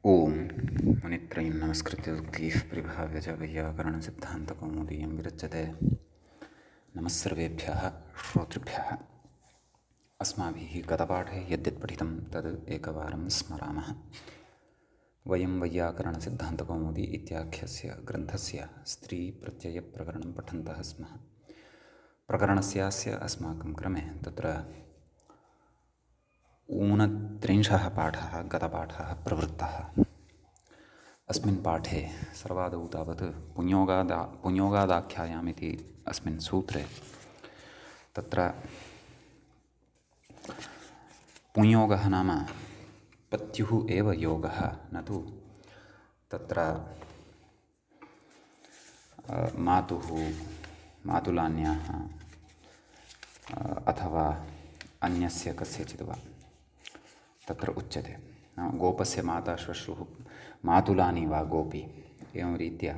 ओम मुनित्रयं नमस्कृत्य उक्तिः परिभाव्य वैयाकरणसिद्धान्तकौमुदीयं विरच्यते। नमः सर्वेभ्यः श्रोतृभ्यः। अस्माभिः गतपाठे यद्यत् पठितं तद् एकवारं स्मरामः। वयं वैयाकरणसिद्धान्तकौमुदी इत्याख्यस्य ग्रन्थस्य स्त्रीप्रत्ययप्रकरणं पठन्तः स्मः। प्रकरणस्यास्य अस्माकं क्रमे तत्र 39 पाठः गतपाठः प्रवृत्तः। अस्मिन् पाठे सर्वादौ तावत् पुंयोगादाख्यायाम् इति अस्मिन् सूत्रे तत्र पुंयोगः नाम पत्युः एव योगः, न तु तत्र मातुः मातुलान्याः अथवा अन्यस्य कस्यचित् वा तत्र उच्यते। गोपस्य माता श्वश्रुः मातुलानि वा गोपी, एवं रीत्या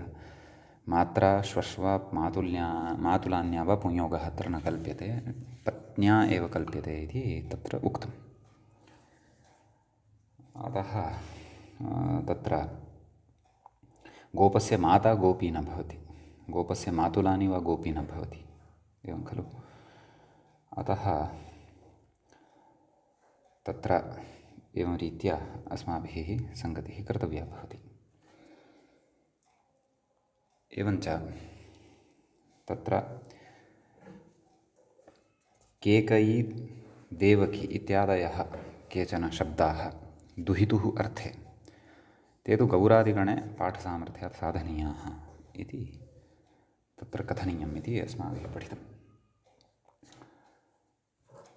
मात्रा श्वश्वा मातुलान्या वा पुंयोगः अत्र न कल्प्यते, पत्न्या एव कल्प्यते इति तत्र उक्तम्। अतः तत्र गोपस्य माता गोपी न भवति, गोपस्य मातुलानि वा गोपी न भवति, एवं खलु। अतः तत्र एवं रीत्या अस्माभिः सङ्गतिः कर्तव्या भवति। एवञ्च तत्र केकयी देवकी इत्यादयः केचन शब्दाः दुहितुः अर्थे ते तु गौरादिगणे पाठसामर्थ्यात् साधनीयाः इति तत्र कथनीयम् इति अस्माभिः पठितम्।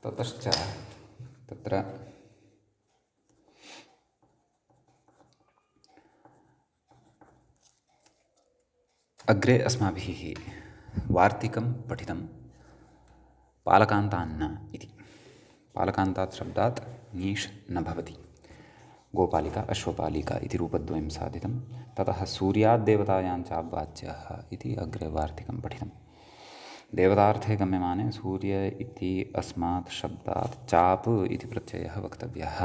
ततश्च तत्र अग्रे अस्माभिः वार्तिकं पठितं पालकान्तान्न इति। पालकान्तात् शब्दात् ङीष् न भवति, गोपालिका अश्वपालिका इति रूपद्वयं साधितं। ततः सूर्याद्देवतायाञ्च आवाच्यः इति अग्रे वार्तिकं पठितं। देवतार्थे गम्यमाने सूर्य इति अस्मात् शब्दात् चाप् इति प्रत्ययः वक्तव्यः।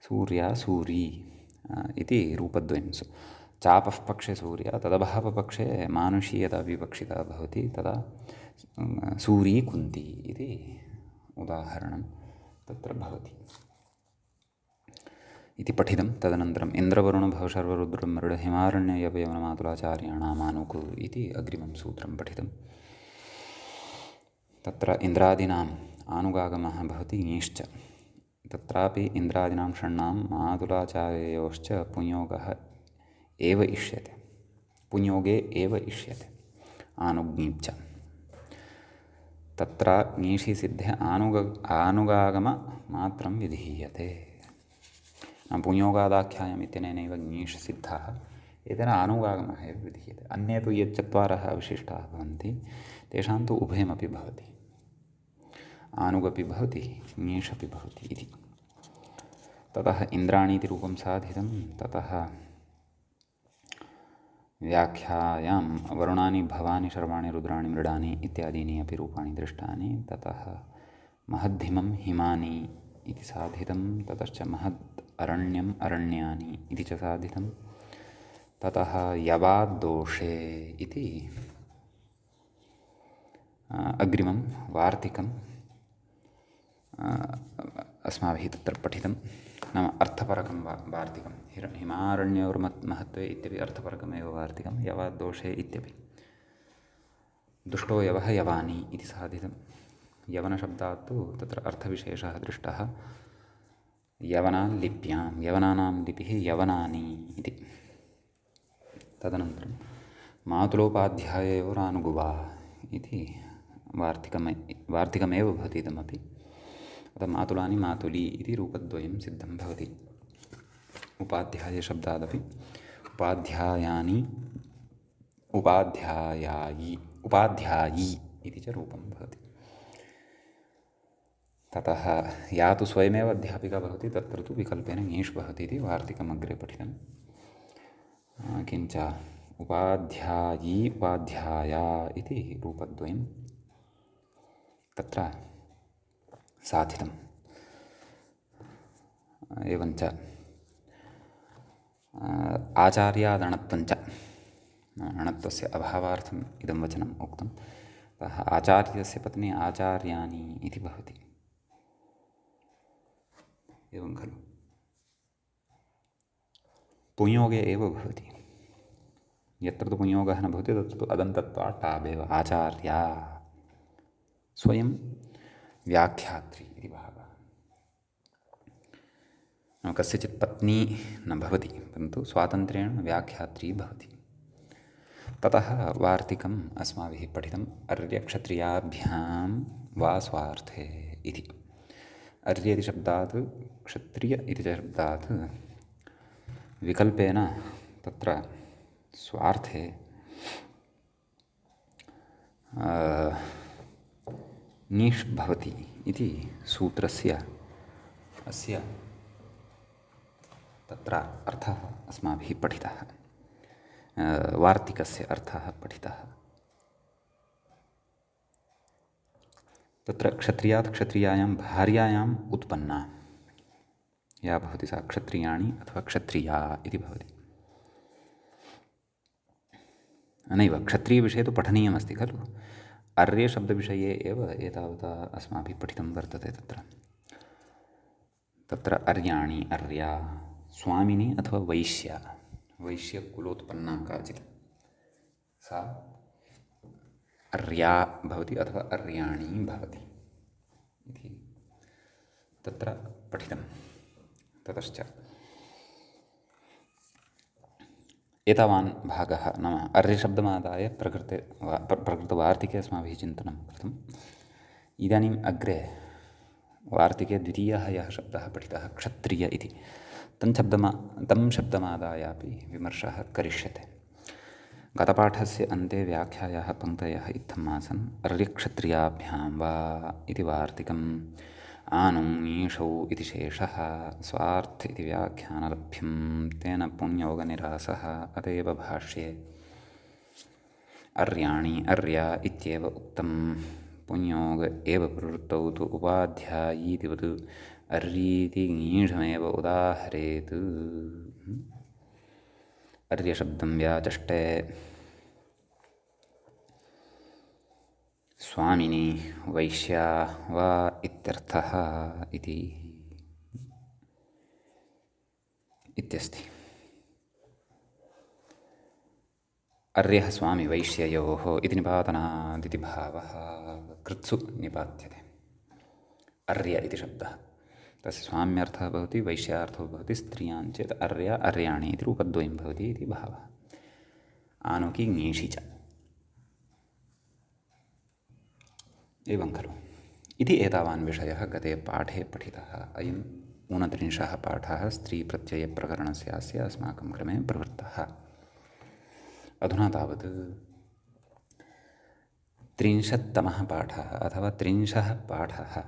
सूर्या सूरी इति रूपद्वयं। चापः पक्षे सूर्या, तदभावपक्षे मानुषी यदा विवक्षिता भवति तदा सूरी कुन्ती इति उदाहरणं तत्र भवति इति पठितं। तदनन्तरम् इन्द्रवरुणभवशर्वरुद्रमरुडहिमारण्ययवयवनमातुलाचार्याणामानुकु इति अग्रिमं सूत्रं पठितं। तत्र इन्द्रादीनाम् आनुगागमः भवति ङीश्च। तत्रापि इन्द्रादीनां षण्णां मातुलाचार्ययोश्च पुंयोगः एव इष्यते, पुंयोगे एव इष्यते आनुज्ञीच्च। तत्र ङीषि सिद्धे आनुगागममात्रं विधीयते। पुंयोगादाख्यायम् इत्यनेनैव ङीष् सिद्धः, एतेन आनुगागमः एव विधीयते। अन्ये तु ये चत्वारः अवशिष्टाः भवन्ति तेषां तु उभयमपि भवति, आनुगपि भवति ङीष् अपि भवति इति। ततः इन्द्राणि इति रूपं साधितं। ततः व्याख्यायां वरुणानि भवानि शर्वाणि रुद्राणि मृडानि इत्यादीनि अपि रूपाणि दृष्टानि। ततः महद्धिमं हिमानि इति साधितं। ततश्च महद् अरण्यम् अरण्यानि इति च साधितं। ततः यवाद्दोषे इति अग्रिमं वार्तिकं अस्माभिः तत्र पठितं। नाम अर्थपरकं वार्तिकं। हिमारण्योर्महत्त्वे इत्यपि अर्थपरकमेव वार्तिकं। यवाद्दोषे इत्यपि दुष्टो यवः यवानि इति साधितं। यवनशब्दात् तु तत्र अर्थविशेषः दृष्टः। यवनान् लिप्यां, यवनानां लिपिः यवनानि इति। तदनन्तरं मातुलोपाध्याययोरानुगुवा इति वार्तिकमेव भवति इदमपि। अतः मातुलानि मातुली इति रूपद्वयं सिद्धं भवति। उपाध्यायशब्दादपि उपाध्यायानि उपाध्यायी इति च रूपं भवति। ततः या तु स्वयमेव अध्यापिका भवति तत्र तु विकल्पेन ङीष् भवति इति वार्तिकमग्रे पठितं। किञ्च उपाध्यायी उपाध्याया इति रूपद्वयं तत्र साधितम्। एवञ्च आचार्यादणत्वञ्च अणत्वस्य अभावार्थम् इदं वचनम् उक्तम्। अतः आचार्यस्य पत्नी आचार्याणी इति भवति। एवं खलु पुंयोगे एव भवति। यत्र तु पुंयोगः न भवति तत्र तु अदन्तत्वात् टाबेव आचार्या स्वयं व्याख्यात्री इति भावः। कस्यचित् पत्नी न भवति, परन्तु स्वातन्त्र्येण व्याख्यात्री भवति। ततः वार्तिकम् अस्माभिः पठितम् अर्यक्षत्रियाभ्यां वा स्वार्थे इति। अर्य इति शब्दात् क्षत्रिय इति शब्दात् विकल्पेन तत्र स्वार्थे नीष् भवति इति सूत्रस्य अस्य तत्र अर्थः अस्माभिः पठितः, वार्तिकस्य अर्थः पठितः। तत्र क्षत्रियात् क्षत्रियायां भार्यायाम् उत्पन्ना या भवति सा क्षत्रियाणि अथवा क्षत्रिया इति भवति। नैव क्षत्रियविषये तु पठनीयमस्ति खलु। अर्यशब्दविषये एव एतावता अस्माभिः पठितं वर्तते। तत्र अर्याणि अर्या स्वामिनी अथवा वैश्या, वैश्यकुलोत्पन्ना काचित् सा अर्या भवति अथवा अर्याणी भवति इति तत्र पठितं। ततश्च एतावान् भागः नाम अर्यशब्दमादाय प्रकृतवार्तिके अस्माभिः चिन्तनं कृतम्। इदानीम् अग्रे वार्तिके द्वितीयः यः शब्दः पठितः क्षत्रिय इति, तं शब्दमादायापि विमर्शः करिष्यते। गतपाठस्य अन्ते व्याख्यायाः पङ्क्तयः इत्थम् आसन्। अर्यक्षत्रियाभ्यां वा इति वार्तिकम् आनुं ईषौ इति शेषः स्वार्थ इति व्याख्यानलभ्यं तेन पुंयोगनिरासः। अत एव भाष्ये अर्याणि अर्या इत्येव उक्तं। पुंयोग एव प्रवृत्तौ तु उपाध्यायीतिवत् अर्यीति ङीषमेव उदाहरेत्। अर्यशब्दं व्याचष्टे स्वामिनी वैश्या वा इत्यर्थः इत्यस्ति। अर्यः स्वामी वैश्ययोः इति निपातनादिति भावः कृत्सु निपात्यते। अर्य इति शब्दः तस्य स्वाम्यर्थः भवति, वैश्यार्थो भवति। स्त्रियां चेत् अर्या अर्याणि इति रूपद्वयं भवति इति भावः। आनुकी ङीषि च एवं खलु। इति एतावान् विषयः गते पाठे पठितः। अयम् 29 पाठः स्त्रीप्रत्ययप्रकरणस्य अस्माकं क्रमे प्रवृत्तः। अधुना तावत् 30तमः पाठः अथवा 30 पाठः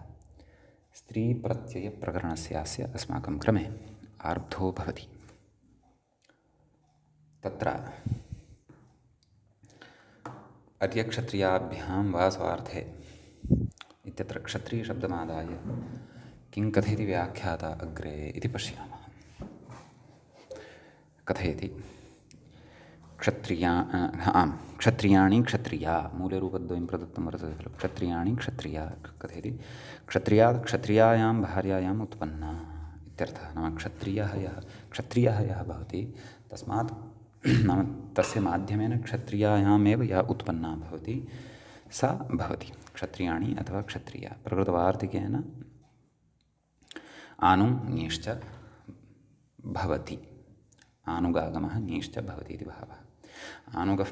स्त्रीप्रत्ययप्रकरणस्य अस्माकं क्रमे आरब्धो भवति। तत्र अर्यक्षत्रियाभ्यां वा स्वार्थे इत्यत्र क्षत्रियशब्दमादाय किं कथयति व्याख्याता अग्रे इति पश्यामः। कथयति क्षत्रियाणि क्षत्रिया मूलरूपद्वयं प्रदत्तं वर्तते खलु। क्षत्रियाणि क्षत्रिया कथयति क्षत्रियात् क्षत्रियायां भार्यायाम् उत्पन्ना इत्यर्थः। नाम क्षत्रियः यः भवति तस्मात् नाम तस्य माध्यमेन क्षत्रियायामेव या उत्पन्ना भवति सा भवति क्षत्रियाणि अथवा क्षत्रिया। प्रकृतवार्तिकेन आनु ङीश्च भवति, आनुगागमः ङीश्च भवति इति भावः। आनुगः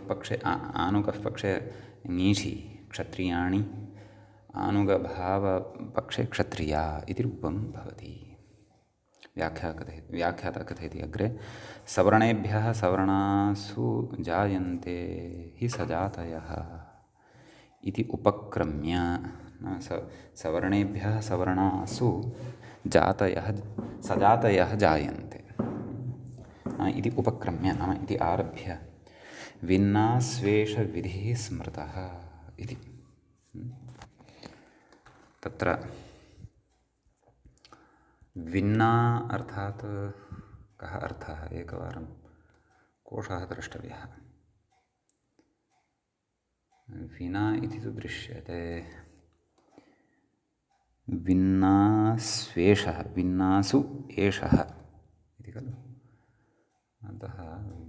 पक्षे ङीषि क्षत्रियाणि, आनुगभावपक्षे क्षत्रिया इति रूपं भवति। व्याख्याता कथयति अग्रे सवर्णेभ्यः सवर्णासु जायन्ते हि सजातयः इति उपक्रम्य सवर्णेभ्यः सवर्णासु सजातयः जायन्ते इति उपक्रम्य नाम इति आरभ्य विन्नास्वेषविधिः स्मृतः इति। तत्र विन्ना अर्थात् कः अर्थः एकवारं कोशः द्रष्टव्यः। विना इति तु दृश्यते, विन्नास्वेषः, विन्नासु एषः इति खलु। अतः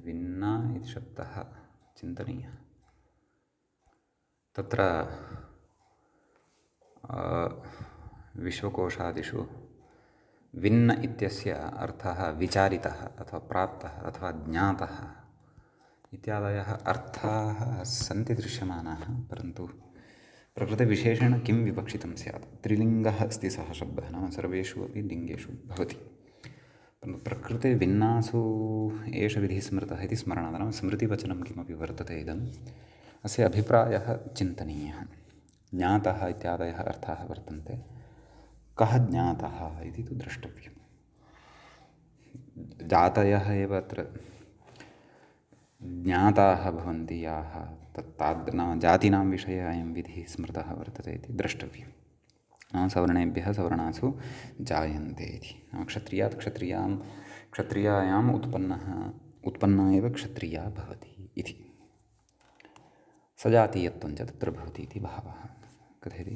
विन्ना इति शब्दः चिन्तनीयः। तत्र विश्वकोशादिषु विन्न इत्यस्य अर्थः विचारितः अथवा प्राप्तः अथवा ज्ञातः इत्यादयः अर्थाः सन्ति दृश्यमानाः, परन्तु प्रकृतिविशेषेण किं विवक्षितं स्यात्। त्रिलिङ्गः अस्ति सः शब्दः, नाम सर्वेषु अपि लिङ्गेषु भवति, परन्तु प्रकृतिभिन्नासु एष विधिः स्मृतः इति स्मरणात्, नाम स्मृतिवचनं किमपि वर्तते इदम्, अस्य अभिप्रायः चिन्तनीयः। ज्ञातः इत्यादयः अर्थाः वर्तन्ते, कः ज्ञातः इति तु द्रष्टव्यम्। जातयः एव अत्र ज्ञाताः भवन्ति याः, नाम जातीनां विषये अयं विधिः स्मृतः वर्तते इति द्रष्टव्यं। नाम सवर्णेभ्यः सवर्णासु जायन्ते इति, नाम क्षत्रियात् क्षत्रियायाम् उत्पन्ना एव क्षत्रिया भवति इति, सजातीयत्वं च तत्र भवति इति भावः। कथयति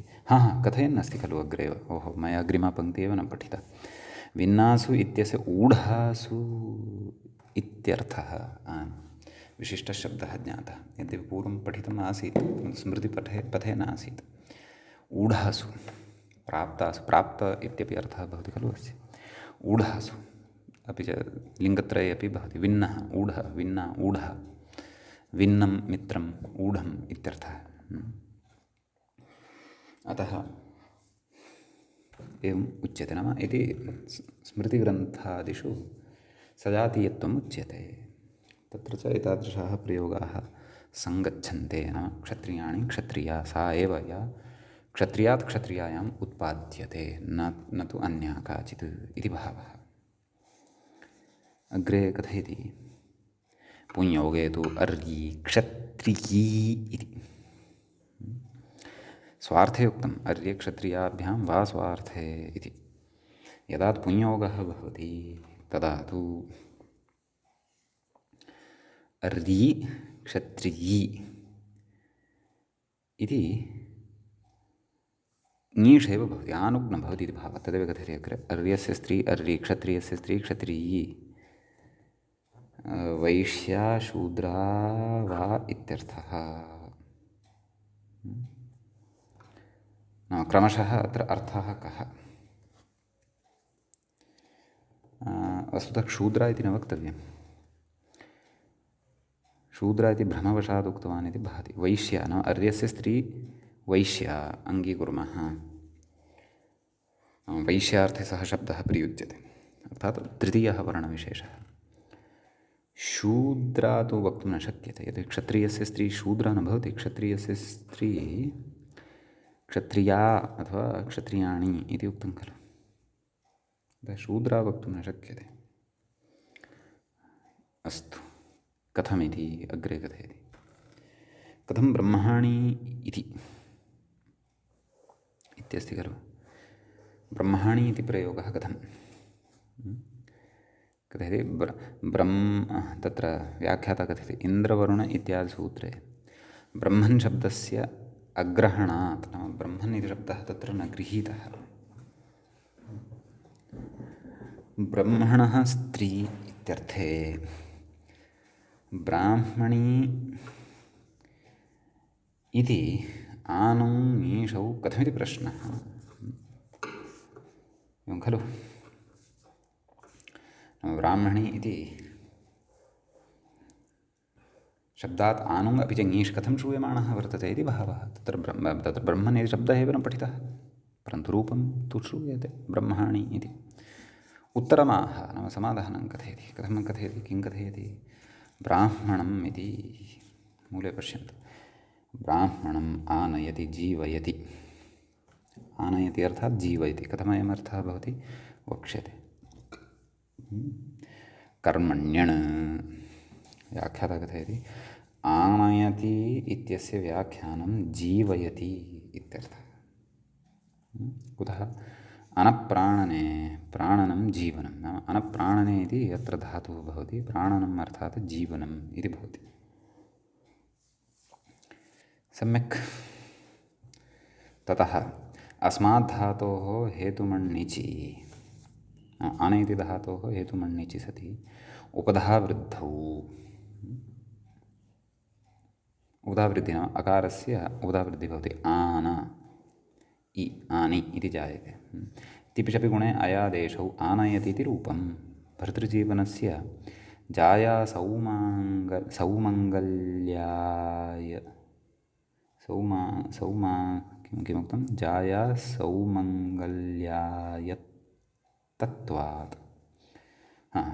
कथयन् अस्ति खलु अग्रे एव, ओहो मया अग्रिमा पङ्क्तिः एव न पठिता। विन्नासु इत्यस्य ऊढासु इत्यर्थः विशिष्टशब्दः ज्ञातः, यद्यपि पूर्वं पठितम् आसीत्, स्मृतिपथे नासीत्। ऊढासु प्राप्तासु, प्राप्त इत्यपि अर्थः भवति खलु अस्य। ऊढासु अपि च लिङ्गत्रये अपि भवति, विन्नः ऊढः, विन्ना ऊढः, विन्नं मित्रम् ऊढम् इत्यर्थः। अतः एवम् उच्यते, नाम इति स्मृतिग्रन्थादिषु सजातीयत्वम् उच्यते। तत्र च एतादृशाः प्रयोगाः सङ्गच्छन्ते, नाम क्षत्रियाणि क्षत्रिया सा एव या क्षत्रियात् क्षत्रियायाम् उत्पाद्यते, न तु अन्या काचित् इति भावः। अग्रे कथयति पुंयोगे तु अर्यी क्षत्रियी इति स्वार्थे उक्तम्, अर्ये क्षत्रियाभ्यां वा स्वार्थे इति। यदा पुंयोगः भवति तदा तु अर्यी क्षत्रियी इति ङीष् एव भवति, आनुग् न भवति इति भावः। तदेव कथयति अग्रे, अर्यस्य स्त्री अर्यी, क्षत्रियस्य स्त्री क्षत्रियी, वैश्या शूद्रा वा इत्यर्थः। नाम क्रमशः अत्र अर्थः कः। वस्तुतः शूद्रा इति न वक्तव्यं, शूद्रा इति भ्रमवशात् उक्तवान् इति भाति। वैश्या नाम अर्यस्य स्त्री वैश्या अङ्गीकुर्मः, वैश्यार्थे सः शब्दः प्रयुज्यते, अर्थात् तृतीयः वर्णविशेषः। शूद्रा तु वक्तुं न शक्यते, यदि क्षत्रियस्य स्त्री शूद्रा न भवति, क्षत्रियस्य स्त्री क्षत्रिया अथवा क्षत्रियाणि इति उक्तं खलु, अतः शूद्रा वक्तुं न शक्यते। अस्तु, कथमिति अग्रे कथयति। कथं ब्रह्माणि इति इत्यस्ति खलु, ब्रह्माणि इति प्रयोगः कथं कथयति। तत्र व्याख्याता कथयति, इन्द्रवरुण इत्यादि सूत्रे ब्रह्मन् शब्दस्य अग्रहणात्, नाम ब्रह्मन् इति शब्दः तत्र न गृहीतः। ब्रह्मणः स्त्री इत्यर्थे ब्राह्मणी इति आनौ ङीषौ कथमिति प्रश्नः, एवं खलु। ब्राह्मणी इति शब्दात् आनुङ् अपि च ङीष् कथं श्रूयमाणः वर्तते इति भावः। तत्र ब्रह्मन् इति शब्दः एव न पठितः, परन्तु रूपं तु श्रूयते ब्रह्माणि इति। उत्तरमाह नाम समाधानं कथयति, कथं कथयति, किं कथयति। ब्राह्मणम् इति मूले पश्यन्तु, ब्राह्मणम् आनयति जीवयति, आनयति अर्थात् जीवयति। कथमयमर्थः भवति, वक्ष्यते। कर्मण्यण् व्याख्याता कथयति, आनयति इत्यस्य व्याख्यानं जीवयति इत्यर्थः। कुतः अनप्राणने प्राणनं जीवनं नाम अनप्राणने इति अत्र धातुः भवति प्राणनम् अर्थात् जीवनम् इति भवति सम्यक् ततः अस्मात् धातोः हेतुमण्णिचि अन इति धातोः हेतुमण्णिचि सति उपधावृद्धौ उपधावृद्धिः नाम अकारस्य उपधावृद्धिः भवति आन इ आनि इति जायते तिपिशपि गुणे अयादेशौ आनयति इति रूपं भर्तृजीवनस्य जाया सौमङ्गल्याय किमुक्तं जाया सौमङ्गल्यायत्तत्वात्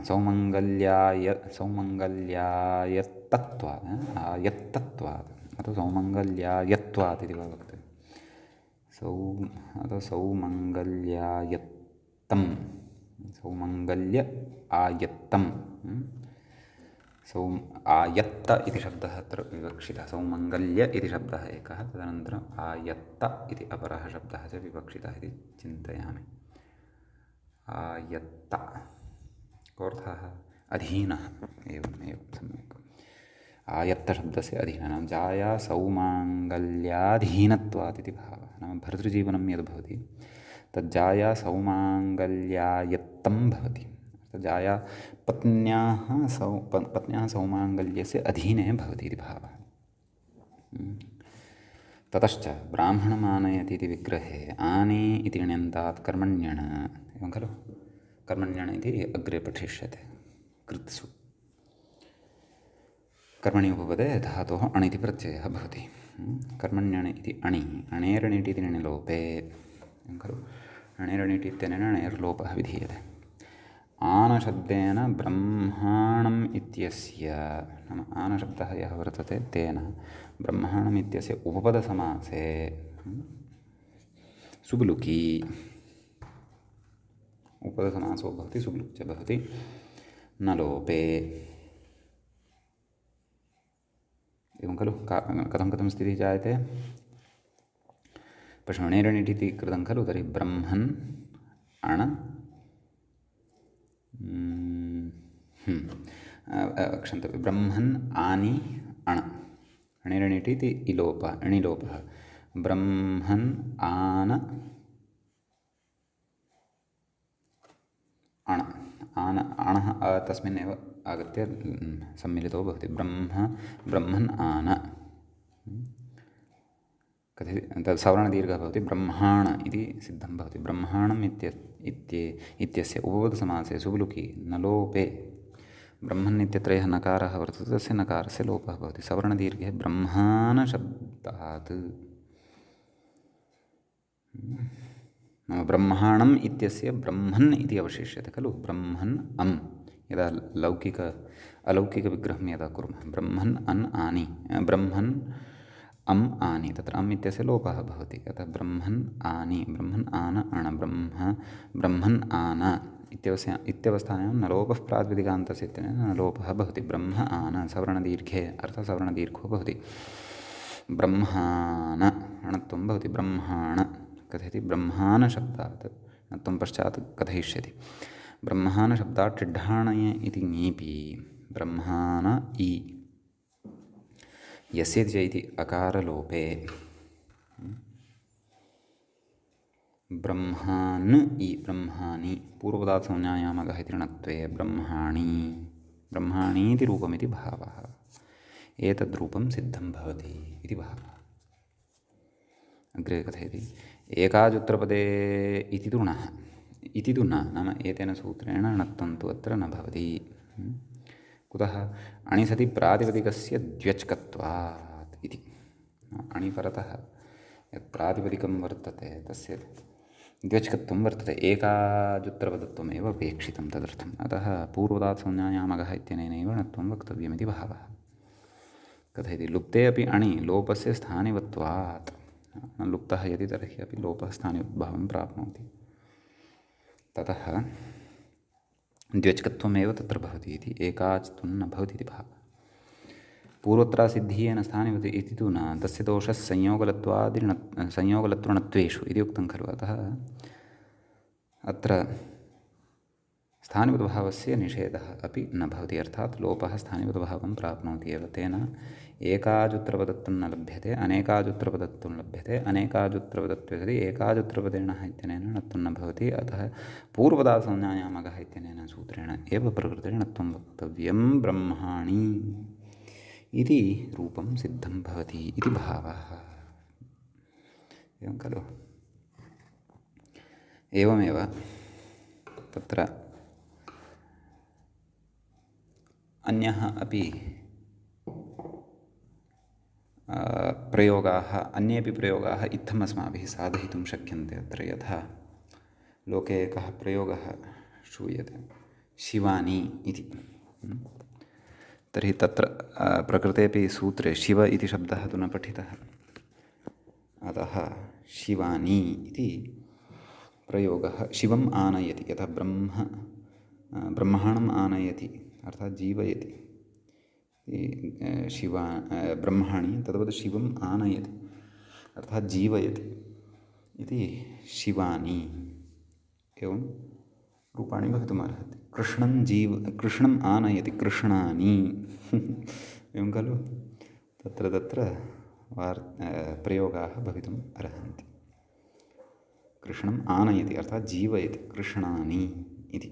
सौमङ्गल्यायत्तत्वात् आयत्तत्वात् अथवा सौमङ्गल्यायत्वात् इति वा वक्तव्यम् अथवा सौमङ्गल्य आयत्तं आयत्त इति शब्दः अत्र विवक्षितः सौमङ्गल्य इति शब्दः एकः तदनन्तरम् आयत्त इति अपरः शब्दः च विवक्षितः इति चिन्तयामि आयत्त कोऽर्थः अधीनः एवं सम्यक् आयत्तशब्दस्य अधीनः नाम जाया सौमाङ्गल्याधीनत्वात् इति भावः नाम भर्तृजीवनं यद् भवति तज्जाया सौमाङ्गल्यायत्तं भवति जाया पत्न्याः सौमाङ्गल्यस्य अधीने भवति इति भावः ततश्च ब्राह्मणमानयति इति विग्रहे आने इति ण्यन्तात् कर्मण्यण एवं खलु कर्मण्यण इति अग्रे पठिष्यते कृत्सु कर्मणि उपपदे धातोः अण् इति प्रत्ययः भवति कर्मण्यण इति अणि अणेरणिटि इति णिलोपे एवं खलु अणेरणिटि इत्यनेन अणेर्लोपः विधीयते आनशब्देन ब्रह्माणम् इत्यस्य नाम आनशब्दः यः वर्तते तेन ब्रह्माणम् इत्यस्य उपपदसमासे सुबुलुकी उपपदसमासो भवति सुबुलुक् च भवति न लोपे एवं खलु कथं स्थितिः जायते पश्यणेरणिटि इति कृतं खलु तर्हि ब्रह्मन् अण क्षन्तव्यं ब्रह्मन् आनि अण अणिरणिटि इति इलोपः अणिलोपः ब्रह्मन् आन अण आन अणः तस्मिन्नेव आगत्य सम्मिलितो भवति ब्रह्मन् आन कथयति तद् सवर्णदीर्घः भवति ब्रह्माण इति सिद्धं भवति ब्रह्माणम् इत्यस्य उपपदसमासे सुबुलुकि न लोपे ब्रह्मन् इत्यत्र यः नकारः वर्तते तस्य नकारस्य लोपः भवति सवर्णदीर्घे ब्रह्माणशब्दात् नाम ब्रह्माणम् इत्यस्य ब्रह्मन् इति अवशिष्यते खलु ब्रह्मन् अम् यदा अलौकिकविग्रहं यदा कुर्मः ब्रह्मन् अन् आनि ब्रह्मन् अम् आनि तत्र अम् इत्यस्य लोपः भवति अतः ब्रह्मन् आनि ब्रह्मन् आन अण ब्रह्मन् आन इत्यवस्थायां न लोपः प्रातिपदिकान्तस्य इत्यनेन न लोपः भवति ब्रह्म आन सवर्णदीर्घे अर्थः सवर्णदीर्घो भवति ब्रह्माण अणत्वं भवति ब्रह्माण कथयति ब्रह्माणशब्दात् अणत्वं पश्चात् कथयिष्यति ब्रह्माणशब्दात् टिड्ढाणय इति ङीपि ब्रह्माण इ यस्य च इति अकारलोपे ब्रह्मान् इ ब्रह्माणि पूर्वपदार्थसंज्ञायामगः इति णत्वे ब्रह्माणीति रूपमिति भावः एतद्रूपं सिद्धं भवति इति भावः अग्रे कथयति एकाजुत्तरपदे इति तु णः इति तु न नाम एतेन सूत्रेण णत्वं तु अत्र न भवति कुतः अणिसति प्रातिपदिकस्य द्व्यच्कत्वात् इति अणि परतः यत् प्रातिपदिकं वर्तते तस्य द्व्यच्कत्वं वर्तते एकाजुत्तरपदत्वमेव अपेक्षितं तदर्थम् अतः पूर्वदात्संज्ञायामगः इत्यनेनैव णत्वं वक्तव्यमिति भावः कथयति लुप्ते अपि अणि लोपस्य स्थानिवत्वात् लुप्तः यदि तर्हि अपि लोपः स्थानिवद्भावं प्राप्नोति ततः द्व्यच्कत्वमेव तत्र भवति इति एकाच्त्वं न भवति इति भावः पूर्वत्रासिद्धियेन स्थानिवत् इति तु न तस्य दोषः संयोगलत्वणत्वेषु इति उक्तं खलु अतः अत्र स्थानिभूतभावस्य निषेधः अपि न भवति, अर्थात् लोपः स्थानिभूतभावं प्राप्नोति एव। तेन एकाजुत्रपदत्वं न लभ्यते, अनेकाजुत्रपदत्वं लभ्यते। अनेकाजुत्रपदत्वे सति एकाजुत्रपदेणः इत्यनेन णत्वं न भवति। अतः पूर्वपदासंज्ञायामकः इत्यनेन सूत्रेण एव प्रकृतिर्णत्वं वक्तव्यं ब्रह्माणि इति रूपं सिद्धं भवति इति भावः। एवं खलु? एवमेव तत्र अन्यः अपि प्रयोगाः, अन्येपि प्रयोगाः इत्थम् अस्माभिः साधयितुं शक्यन्ते। अत्र यथा लोके एकः प्रयोगः श्रूयते, शिवानी इति। तर्हि तत्र प्रकृतेपि सूत्रे शिव इति शब्दः तु न पठितः। अतः शिवानी इति प्रयोगः शिवम् आनयति, यथा ब्रह्माणम् आनयति अर्थात् जीवयति। ब्रह्माणि तद्वत् शिवम् आनयति अर्थात् जीवयति इति शिवानी। एवं रूपाणि भवितुमर्हति। कृष्णम् आनयति कृष्णानि एवं खलु? तत्र प्रयोगाः भवितुम् अर्हन्ति। कृष्णम् आनयति अर्थात् जीवयति कृष्णानि इति।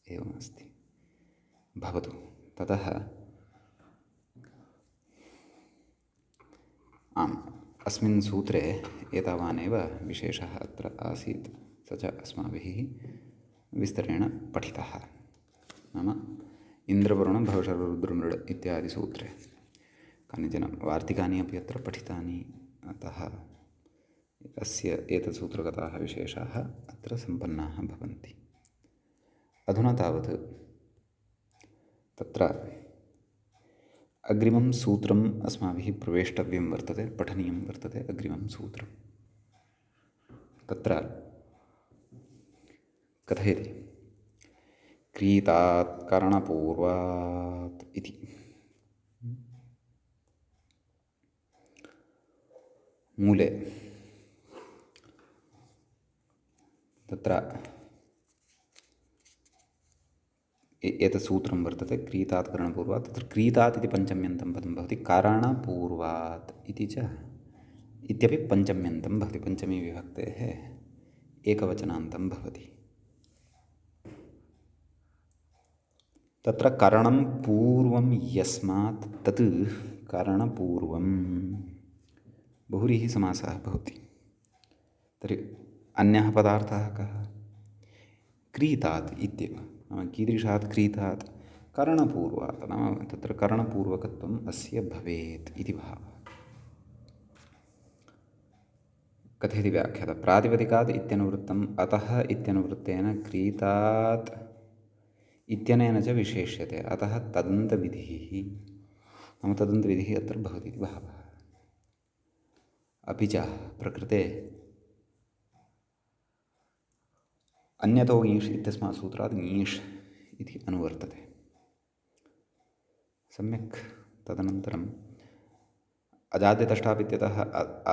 एवमस्ति। भवतु। ततः अस्मिन् सूत्रे एतावानेव विशेषः अत्र आसीत्, स च अस्माभिः विस्तरेण पठितः। नाम इन्द्रवरुणभवशरुद्रमृड इत्यादि सूत्रे कानिचन वार्तिकानि अपि अत्र पठितानि। अतः एतत् सूत्रगताः विशेषाः अत्र सम्पन्नाः भवन्ति। अधुना तावत् तत्र अग्रिमं सूत्रम् अस्माभिः प्रवेष्टव्यं वर्तते, पठनीयं वर्तते। अग्रिमं सूत्रं तत्र कथयति क्रीतात् करणपूर्वात् इति। मूले तत्र एतत् सूत्रं वर्तते क्रीतात् करणपूर्वात्। तत्र क्रीतात् इति पञ्चम्यन्तं पदं भवति, कारणपूर्वात् इति च इत्यपि पञ्चम्यन्तं भवति। पञ्चमी विभक्तेः एकवचनान्तं भवति। तत्र करणं पूर्वं यस्मात् तत् करणपूर्वं बहुव्रीहिसमासः भवति। तर्हि अन्यः पदार्थः कः? क्रीतात् इत्येव। नाम कीदृशात् क्रीतात्? करणपूर्वात्। नाम तत्र करणपूर्वकत्वम् अस्य भवेत् इति भावः। कथयति व्याख्याता प्रातिपदिकात् इत्यनुवृत्तम् अतः इत्यनुवृत्तेन क्रीतात् इत्यनेन च विशेष्यते। अतः तदन्तविधिः, नाम तदन्तविधिः अत्र भवति इति भावः। अपि च प्रकृते अन्यतो ङीष् इत्यस्मात् सूत्रात् ङीष् इति अनुवर्तते। सम्यक्। तदनन्तरम् अजाद्यतष्टाप् इत्यतः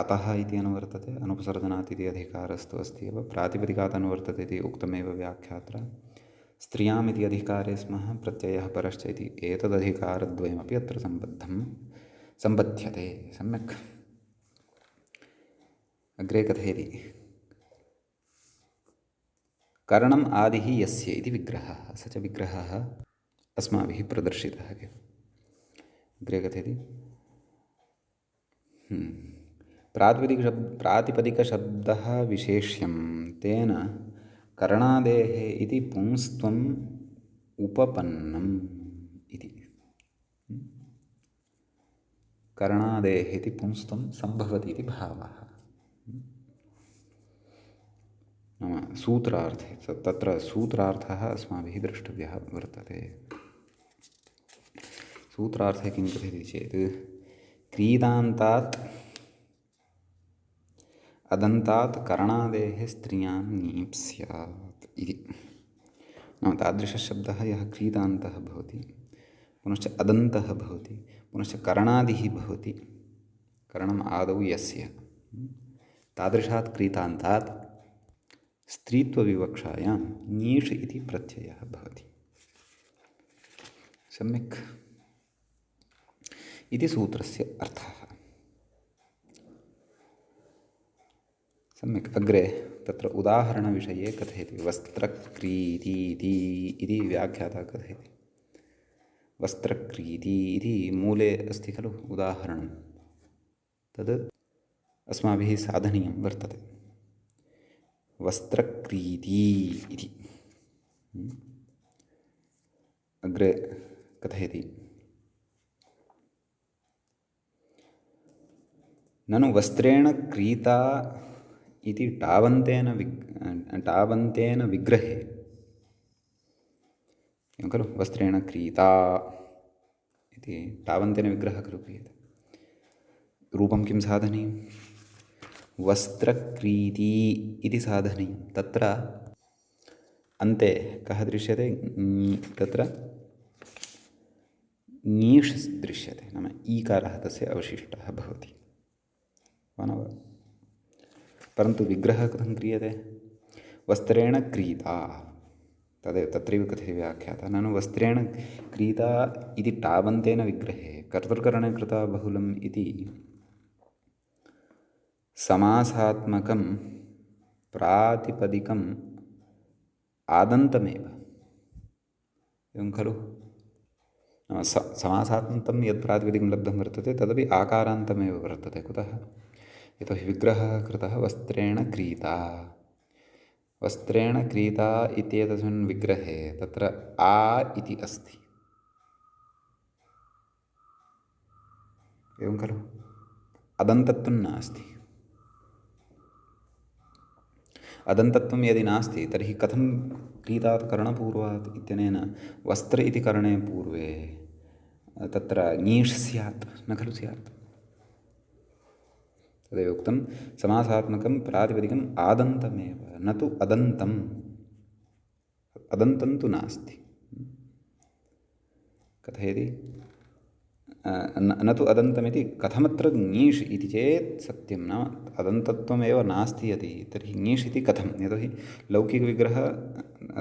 अतः इति अनुवर्तते। अनुपसर्जनात् इति अधिकारस्तु अस्ति एव। प्रातिपदिकात् अनुवर्तते इति उक्तमेव व्याख्यात्रा। स्त्रियाम् इति अधिकारे स्मः, प्रत्ययः परश्च इति एतदधिकारद्वयमपि अत्र सम्बध्यते। सम्यक्। अग्रे कथयति करणम् आदिः यस्य इति विग्रहः। स च विग्रहः अस्माभिः प्रदर्शितः एव। अग्रे कथयति प्रातिपदिकशब्दः विशेष्यं तेन करणादेः इति पुंस्त्वम् उपपन्नम् इति। करणादेः इति पुंस्त्वं सम्भवति इति भावः। नाम सूत्रार्थे तत्र सूत्रार्थः अस्माभिः द्रष्टव्यः वर्तते। सूत्रार्थे किं कथयति चेत् क्रीदान्तात् अदन्तात् करणादेः स्त्रियां ङीप् स्यात् इति। नाम तादृशशब्दः यः क्रीदान्तः भवति, पुनश्च अदन्तः भवति, पुनश्च करणादिः भवति, करणम् आदौ यस्य, तादृशात् क्रीतान्तात् स्त्रीत्वविवक्षायां ङीष् इति प्रत्ययः भवति। सम्यक्। इति सूत्रस्य अर्थः। सम्यक्। अग्रे तत्र उदाहरणविषये कथयति। वस्त्रक्रीतीति इति व्याख्याता कथयति। वस्त्रक्रीती इति मूले अस्ति खलु उदाहरणं, तद् अस्माभिः साधनीयं वर्तते। वस्त्रक्रीती इति अग्रे कथयति। ननु वस्त्रेण क्रीता इति टावन्तेन विग्रहे, एवं खलु, वस्त्रेण क्रीता इति टावन्तेन विग्रहः खलु क्रियते। रूपं किं साधनीयं? वस्त्रक्रीती इति साधनीयं। तत्र अन्ते कः दृश्यते? तत्र ङीष् दृश्यते, नाम ईकारः तस्य अवशिष्टः भवति, वा न वा? परन्तु विग्रहः कथं क्रियते? वस्त्रेण क्रीता, तदेव तत्रैव कथयति व्याख्याता। ननु वस्त्रेण क्रीता इति टावन्तेन विग्रहे कर्तृकरणे कृता बहुलम् इति समासात्मकं प्रातिपदिकम् आदन्तमेव, एवं खलु? समासात्मकं यत् प्रातिपदिकं लब्धं वर्तते तदपि आकारान्तमेव वर्तते। कुतः? यतोहि विग्रहः कृतः वस्त्रेण क्रीता। वस्त्रेण क्रीता इत्येतस्मिन् विग्रहे तत्र आ इति अस्ति, एवं खलु? अदन्तत्वं नास्ति। अदन्तत्वं यदि नास्ति तर्हि कथं क्रीतात् करणपूर्वात् इत्यनेन वस्त्र इति करणे पूर्वे तत्र ङीष् स्यात्, न खलु स्यात्? तदेव उक्तं समासात्मकं प्रातिपदिकम् आदन्तमेव, न तु अदन्तम्। अदन्तं तु नास्ति। कथयति? न तु अदन्तमिति कथमत्र ङीष् इति चेत् सत्यं, नाम अदन्तत्वमेव नास्ति यदि, तर्हि ङीष् इति कथं? यतोहि लौकिकविग्रहः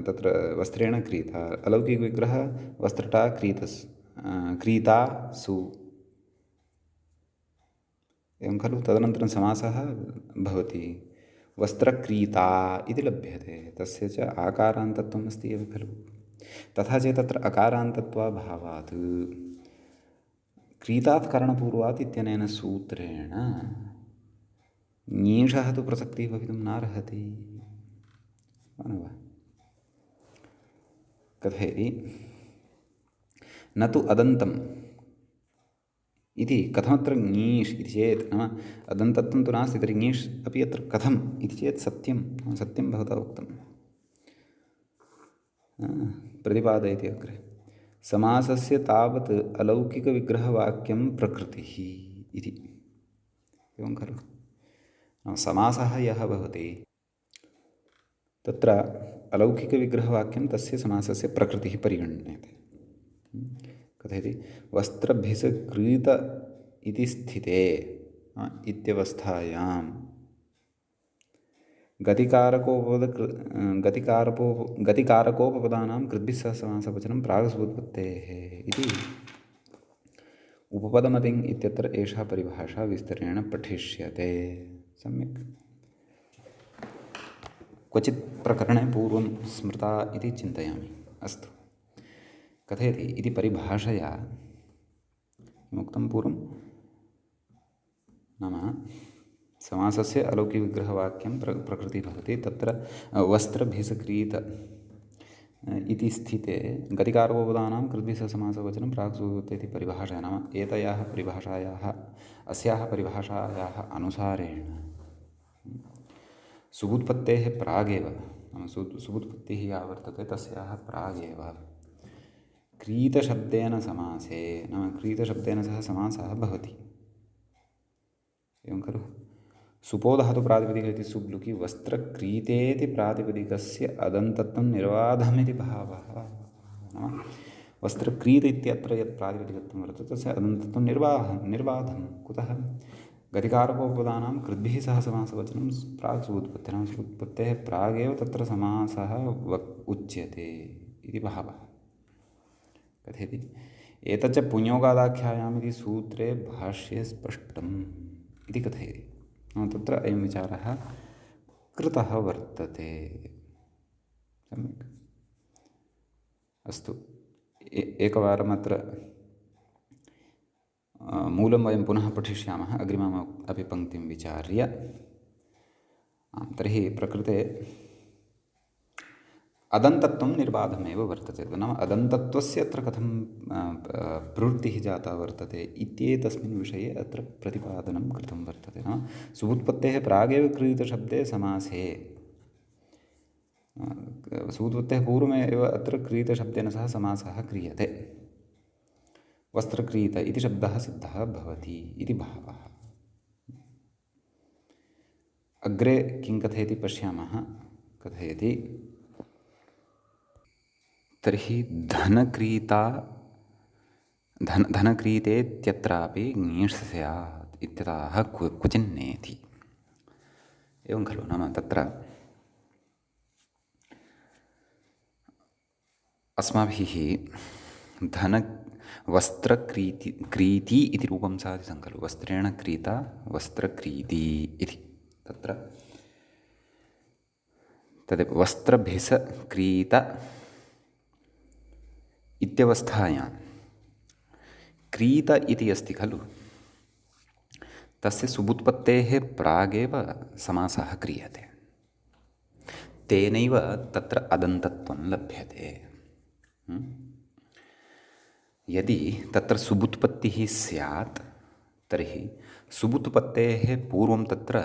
तत्र वस्त्रेण क्रीता, अलौकिकविग्रहः वस्त्रटा क्रीतासु, एवं खलु? तदनन्तरं समासः भवति वस्त्रक्रीता इति लभ्यते, तस्य च आकारान्तत्वम् अस्ति एव खलु? तथा चेत् तत्र अकारान्तत्वाभावात् क्रीतात् करणपूर्वात् इत्यनेन सूत्रेण ङीषः तु प्रसक्तिः भवितुं नार्हति, वा न वा? कथयति न तु अदन्तम् इति कथमत्र ङीष् इति चेत्, नाम अदन्तत्वं तु नास्ति, तर्हि ङीष् अपि अत्र कथम् इति चेत् सत्यं, सत्यं भवता उक्तं। प्रतिपादयति अग्रे। समासस्य तावत् अलौकिकविग्रहवाक्यं प्रकृतिः इति, एवं खलु? समासः यः भवति तत्र अलौकिकविग्रहवाक्यं तस्य समासस्य प्रकृतिः परिगण्यते। कथयति? वस्त्रभिसक्रीत इति स्थिते इत्यवस्थायां गतिकारकोपपदानां कृद्भिः सह समासवचनं प्रागसमुत्पत्तेः इति उपपदमतिङ् इत्यत्र एषा परिभाषा विस्तरेण पठिष्यते। सम्यक्। क्वचित् प्रकरणे पूर्वं स्मृता इति चिन्तयामि। अस्तु। कथयति इति परिभाषया किमुक्तं पूर्वं? नाम समासस्य अलौकिकविग्रहवाक्यं प्रकृतिः भवति, तत्र वस्त्रभिसक्रीत इति स्थिते गतिकारोपदानां कृद्भिः सह समासवचनं प्राक्सुत्पत्तेः इति परिभाषा, नाम एतयाः परिभाषायाः अस्याः परिभाषायाः अनुसारेण सुबुत्पत्तेः प्रागेव, नाम सुबुत्पत्तिः या वर्तते तस्याः प्रागेव क्रीतशब्देन समासे, नाम क्रीतशब्देन सह समासः भवति, एवं खलु? सुपोधातु प्रातिपदिकः इति सुब्लुकि वस्त्रक्रीतेति प्रातिपदिकस्य अदन्तत्वं निर्वाधमिति भावः। नाम वस्त्रक्रीत इत्यत्र यत् प्रातिपदिकत्वं वर्तते तस्य अदन्तत्वं निर्वाधं। कुतः? गतिकारकोपपदानां कृद्भिः सह समासवचनं प्राक् सुबुत्पत्तिः नाम सुबुत्पत्तेः प्रागेव तत्र समासः उच्यते इति भावः। कथयति एतच्च पुंयोगादाख्यायाम् इति सूत्रे भाष्ये स्पष्टम् इति कथयति। तत्र अयं विचारः कृतः वर्तते। सम्यक् अस्तु, एकवारम् अत्र मूलं वयं पुनः पठिष्यामः अग्रिमम् अपि पङ्क्तिं विचार्य। तर्हि प्रकृते अदन्तत्वं निर्बाधमेव वर्तते। नाम अदन्तत्वस्य अत्र कथं प्रवृत्तिः जाता वर्तते इत्येतस्मिन् विषये अत्र प्रतिपादनं कृतं वर्तते। नाम सुबुत्पत्तेः प्रागेव क्रियितशब्दे समासे, सुबुत्पत्तेः पूर्वमेव अत्र क्रियितशब्देन सह समासः क्रियते। वस्त्रक्रीत इति शब्दः सिद्धः भवति इति भावः। अग्रे किं कथयति पश्यामः। कथयति तर्हि धनक्रीतेत्यत्रापि ङीष् स्यात् इत्यतः क्वचिन्नेति। एवं खलु। नाम तत्र अस्माभिः क्रीति इति रूपं साधितं खलु। वस्त्रेण क्रीता वस्त्रक्रीति इति। तत्र तद् वस्त्रभिस क्रीत इत्यवस्थायां क्रीत इति अस्ति खलु, तस्य सुबुत्पत्तेः प्रागेव समासः क्रियते। तेनैव तत्र अदन्तत्वं लभ्यते। यदि तत्र सुबुत्पत्तिः स्यात् तर्हि सुबुत्पत्तेः पूर्वं तत्र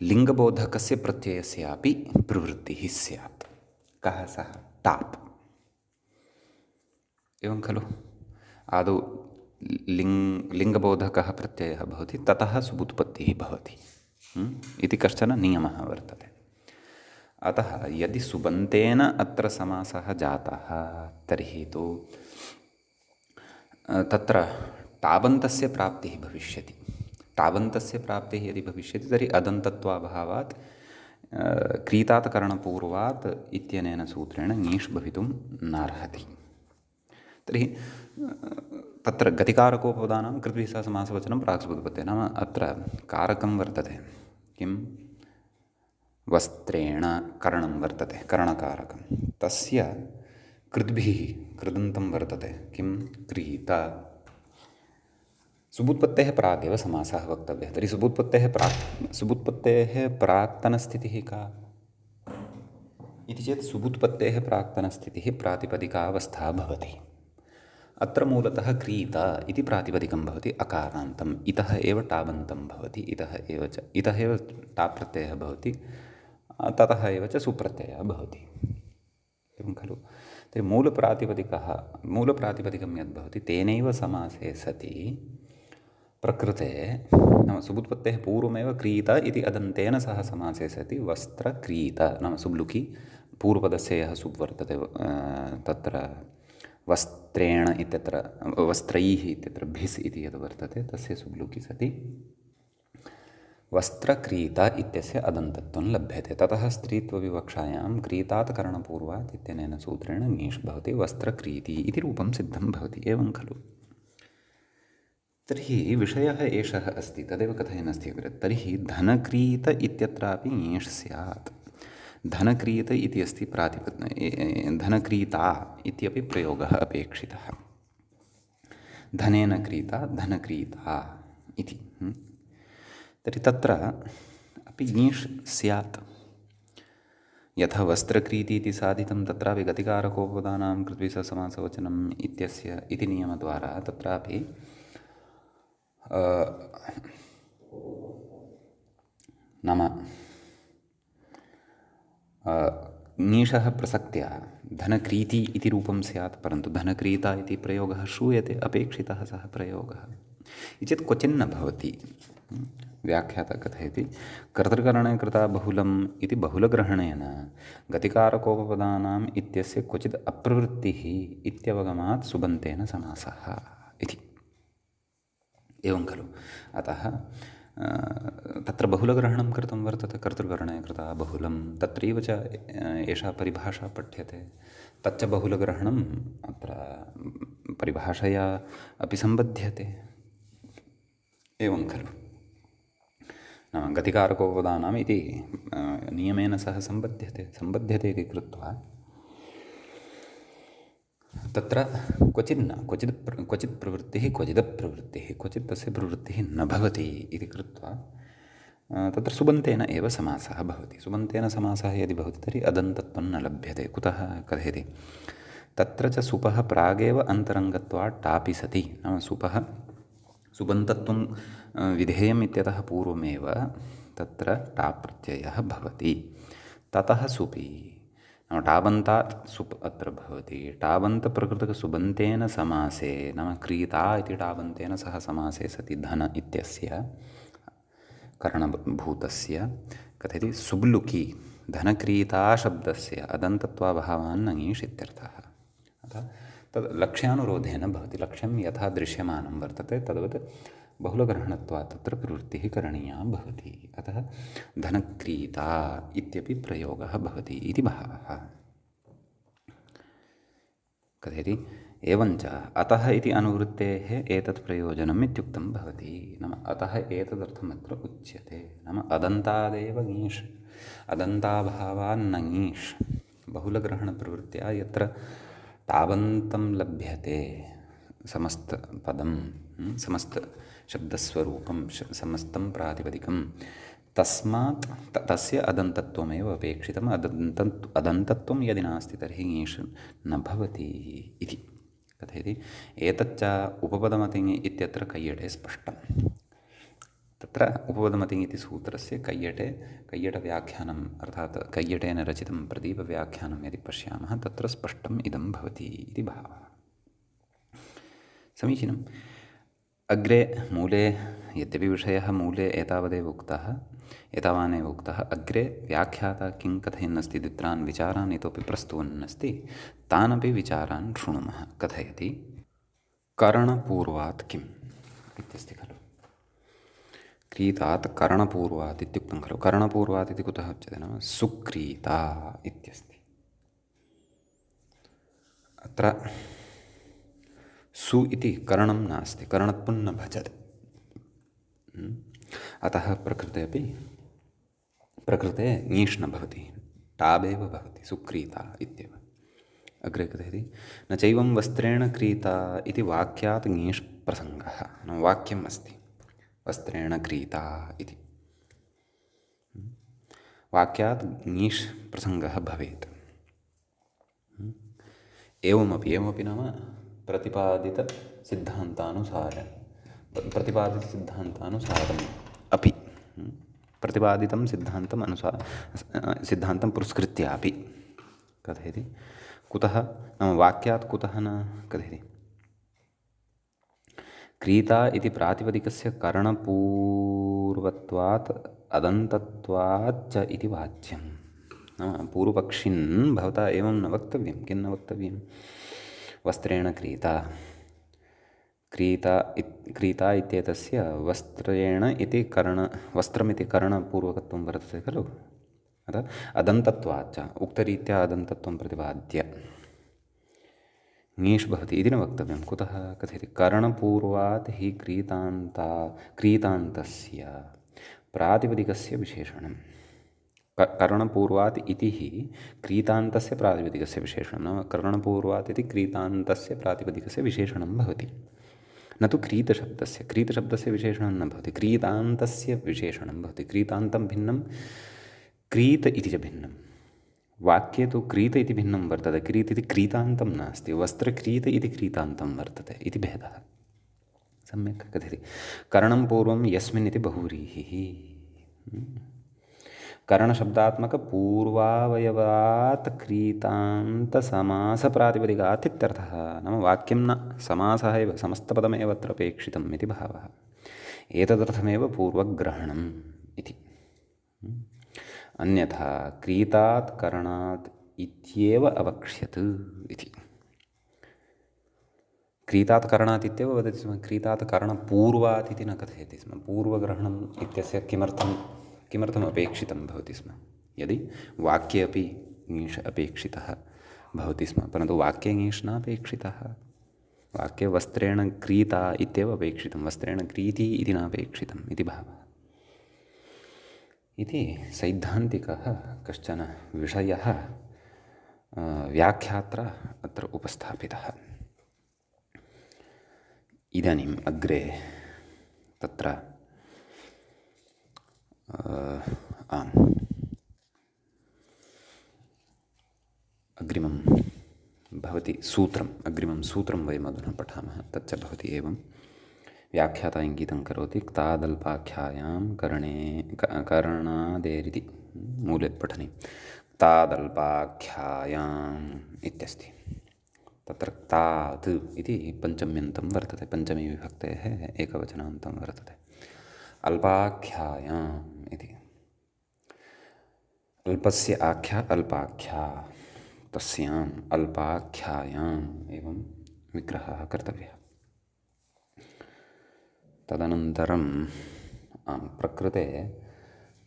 लिङ्गबोधकस्य प्रत्ययस्यापि प्रवृत्तिः स्यात्। कः सः? टाप्। एवं खलु। आदौ लिङ्गबोधकः प्रत्ययः भवति, ततः सुबुत्पत्तिः भवति इति कश्चन नियमः वर्तते। अतः यदि सुबन्तेन अत्र समासः जातः तर्हि तु तत्र तावन्तस्य प्राप्तिः भविष्यति। तावन्तस्य प्राप्तिः यदि भविष्यति तर्हि अदन्तत्वाभावात् क्रीतात् करणपूर्वात् इत्यनेन सूत्रेण ङीष् भवितुं नार्हति। तर्हि तत्र गतिकारकोपपदानां कृद्भिः सह समासवचनं प्राक् सुबुत्पत्तेः। नाम अत्र कारकं वर्तते किं? वस्त्रेण करणं वर्तते, करणकारकं। तस्य कृद्भिः कृदन्तं वर्तते किं? क्रीत। सुबुत्पत्तेः प्रागेव समासः वक्तव्यः। तर्हि सुबुत्पत्तेः प्राक्तनस्थितिः का इति चेत् सुबुत्पत्तेः प्राक्तनस्थितिः प्रातिपदिकावस्था भवति। अत्र मूलतः क्रीत इति प्रातिपदिकं भवति अकारान्तम्। इतः एव टाबन्तं भवति, इतः एव टाप् प्रत्ययः भवति, ततः एव च सुप्रत्ययः भवति। एवं खलु। तर्हि मूलप्रातिपदिकं यद्भवति तेनैव समासे सति प्रकृते नाम सुबुत्पत्तेः पूर्वमेव क्रीत इति अदन्तेन सह समासे सति वस्त्रक्रीत नाम सुब्लुकि पूर्वपदस्य यः सुब् वर्तते तत्र वस्त्रेण इत्यत्र वस्त्रैः इत्यत्र भिस् इति यद् वर्तते तस्य सुब्लुकि सति वस्त्रक्रीत इत्यस्य अदन्तत्वं लभ्यते। ततः स्त्रीत्वविवक्षायां क्रीतात् करणपूर्वात् इत्यनेन सूत्रेण ङीष् भवति वस्त्रक्रीति इति रूपं सिद्धं भवति। एवं खलु। तर्हि विषयः एषः अस्ति, तदेव कथयन् अग्रे। तर्हि धनक्रीत इत्यत्रापि ङीष् स्यात्। धनक्रीत इति अस्ति धनक्रीता इत्यपि प्रयोगः अपेक्षितः। धनेन क्रीता धनक्रीता इति। तर्हि तत्र अपि ङीष् स्यात्। यथा वस्त्रक्रीति इति साधितं तत्रापि गतिकारकोपपदानां कृद्भिः सह समासवचनम् इत्यस्य इति नियमद्वारा तत्रापि नाम ङीषः प्रसक्त्या धनक्रीति इति रूपं स्यात्, परन्तु धनक्रीता इति प्रयोगः श्रूयते, अपेक्षितः सः प्रयोगः इचेत् क्वचिन्न भवति। व्याख्याता कथयति कर्तृकरणे कृता बहुलम् इति बहुलग्रहणेन गतिकारकोपपदानाम् इत्यस्य क्वचित् अप्रवृत्तिः इत्यवगमात् सुबन्तेन समासः इति। एवं खलु। अतः तत्र बहुलग्रहणं कृतं वर्तते, कर्तृकरणे कृता बहुलं, तत्रैव च एषा परिभाषा पठ्यते, तच्च बहुलग्रहणम् अत्र परिभाषया अपि सम्बध्यते। एवं खलु नाम गतिकारकोपदानाम् इति नियमेन सह सम्बध्यते इति कृत्वा तत्र क्वचित् प्रवृत्तिः क्वचिदप्रवृत्तिः, क्वचित् तस्य प्रवृत्तिः न भवति इति कृत्वा तत्र सुबन्तेन एव समासः भवति। सुबन्तेन समासः यदि भवति तर्हि अदन्तत्वं न लभ्यते। कुतः कथयति? तत्र च सुपः प्रागेव अन्तरङ्गत्वात् टापि सति, नाम सुपः सुबन्तत्वं विधेयम् इत्यतः पूर्वमेव तत्र टाप् प्रत्ययः भवति। ततः सुपि नाम टाबन्तात् सुप् अत्र भवति। टाबन्तप्रकृतकसुबन्तेन समासे नाम क्रीता इति टाबन्तेन सह समासे सति धन इत्यस्य करणभूतस्य कथयति सुब्लुकि धनक्रीता शब्दस्य अदन्तत्वाभावान् नङीष् इत्यर्थः। अतः तद् लक्ष्यानुरोधेन भवति। लक्ष्यं यथा दृश्यमानं वर्तते तद्वत् बहुलग्रहणत्वात् तत्र प्रवृत्तिः करणीया भवति। अतः धनक्रीता इत्यपि प्रयोगः भवति इति भावः। कथयति एवञ्च अतः इति अनुवृत्तेः एतत् प्रयोजनम् इत्युक्तं भवति। नाम अतः एतदर्थमत्र उच्यते, नाम अदन्तादेव ङीष्, अदन्ताभावान्नङीष्, बहुलग्रहणप्रवृत्त्या यत्र टाबन्तं लभ्यते समस्तपदं, समस्तशब्दस्वरूपं, समस्तं प्रातिपदिकं, तस्मात् तस्य अदन्तत्वमेव अपेक्षितम्। अदन्तत्वं यदि नास्ति तर्हि ङीष् न भवति इति कथयति। एतच्च उपपदमतिङ् इत्यत्र कैयटे स्पष्टं। तत्र उपपदमतिङ् इति सूत्रस्य कैयटव्याख्यानम् अर्थात् कैयटेन रचितं प्रदीपव्याख्यानं यदि पश्यामः तत्र स्पष्टम् इदं भवति इति भावः। समीचीनम्। अग्रे मूले यद्यपि विषयः मूले एतावदेव उक्तः, एतावानेव उक्तः, अग्रे व्याख्याता किं कथयन्नस्ति द्वित्रान् विचारान् इतोपि प्रस्तुवन्नस्ति। तानपि विचारान् शृणुमः। कथयति करणपूर्वात् किम् इत्यस्ति खलु। क्रीतात् करणपूर्वात् इत्युक्तं खलु। करणपूर्वात् इति कुतः उच्यते नाम सुक्रीता इत्यस्ति। अत्र सु इति करणं नास्ति, करणत्वं न भजते। अतः प्रकृते ङीष् न भवति, टाबेव भवति, सुक्रीता इत्येव। अग्रे कथयति न चैवं वस्त्रेण क्रीता इति वाक्यात् ङीष् प्रसङ्गः। नाम वाक्यम् अस्ति वस्त्रेण क्रीता इति, वाक्यात् ङीष् प्रसङ्गः भवेत्। एवमपि नाम प्रतिपादितसिद्धान्तानुसारम् अपि, प्रतिपादितं सिद्धान्तं पुरस्कृत्यापि कथयति। कुतः नाम वाक्यात् कुतः न कथयति। क्रीता इति प्रातिपदिकस्य करणपूर्वत्वात् अदन्तत्वाच्च इति वाच्यं। नाम पूर्वपक्षिन् भवता एवं न वक्तव्यं। किं न वक्तव्यं? वस्त्रेण क्रीता, क्रीता इत्येतस्य वस्त्रेण इति वस्त्रमिति करणपूर्वकत्वं वर्तते खलु। अतः अदन्तत्वाच्च उक्तरीत्या अदन्तत्वं प्रतिपाद्य ङीष् भवति इति न वक्तव्यं। कुतः कथयति करणपूर्वात् हि क्रीतान्तस्य प्रातिपदिकस्य विशेषणं। करणपूर्वात् इति हि क्रीतान्तस्य प्रातिपदिकस्य विशेषणं। नाम करणपूर्वात् इति क्रीतान्तस्य प्रातिपदिकस्य विशेषणं भवति, न तु क्रीतशब्दस्य विशेषणं न भवति, क्रीतान्तस्य विशेषणं भवति। क्रीतान्तं भिन्नं, क्रीत इति च भिन्नं। वाक्ये तु क्रीत इति भिन्नं वर्तते, क्रीत इति क्रीतान्तं नास्ति, वस्त्रक्रीत इति क्रीतान्तं वर्तते इति भेदः। सम्यक् कथयति करणं पूर्वं यस्मिन् इति बहुव्रीहिः। करणशब्दात्मकपूर्वावयवात् क्रीतान्तसमासप्रातिपदिकात् इत्यर्थः। नाम वाक्यं न, समासः एव, समस्तपदमेव अत्र अपेक्षितम् इति भावः। एतदर्थमेव पूर्वग्रहणम् इति। अन्यथा क्रीतात् करणात् इत्येव अवक्ष्यत् इति। क्रीतात् करणात् इत्येव वदति स्म। क्रीतात् करणपूर्वात् इति न कथयति स्म। पूर्वग्रहणम् इत्यस्य किमर्थम् अपेक्षितं भवति स्म। यदि वाक्ये अपि ङीष् अपेक्षितः भवति स्म, परन्तु वाक्ये ङीष् नापेक्षितः। वाक्ये वस्त्रेण क्रीता इत्येव अपेक्षितं, वस्त्रेण क्रीति इति नापेक्षितम् इति भावः। इति सैद्धान्तिकः कश्चन विषयः व्याख्यात्रा अत्र उपस्थापितः। इदानीम् अग्रे तत्र अग्रिमं भवति सूत्रम्। अग्रिमं सूत्रं वयम् अधुना पठामः। तच्च भवति एवं। व्याख्याता इङ्गितं करोति क्तादल्पाख्यायां करणादेरिति मूले पठने क्तादल्पाख्यायाम् इत्यस्ति। तत्र क्तात् इति पञ्चम्यन्तं वर्तते, पञ्चमी विभक्तेः एकवचनान्तं वर्तते। अल्पाख्यायाम् इति अल्पस्य आख्या अल्पाख्या, तस्याम् अल्पाख्यायाम् एवं विग्रहः कर्तव्यः। तदनन्तरं प्रकृते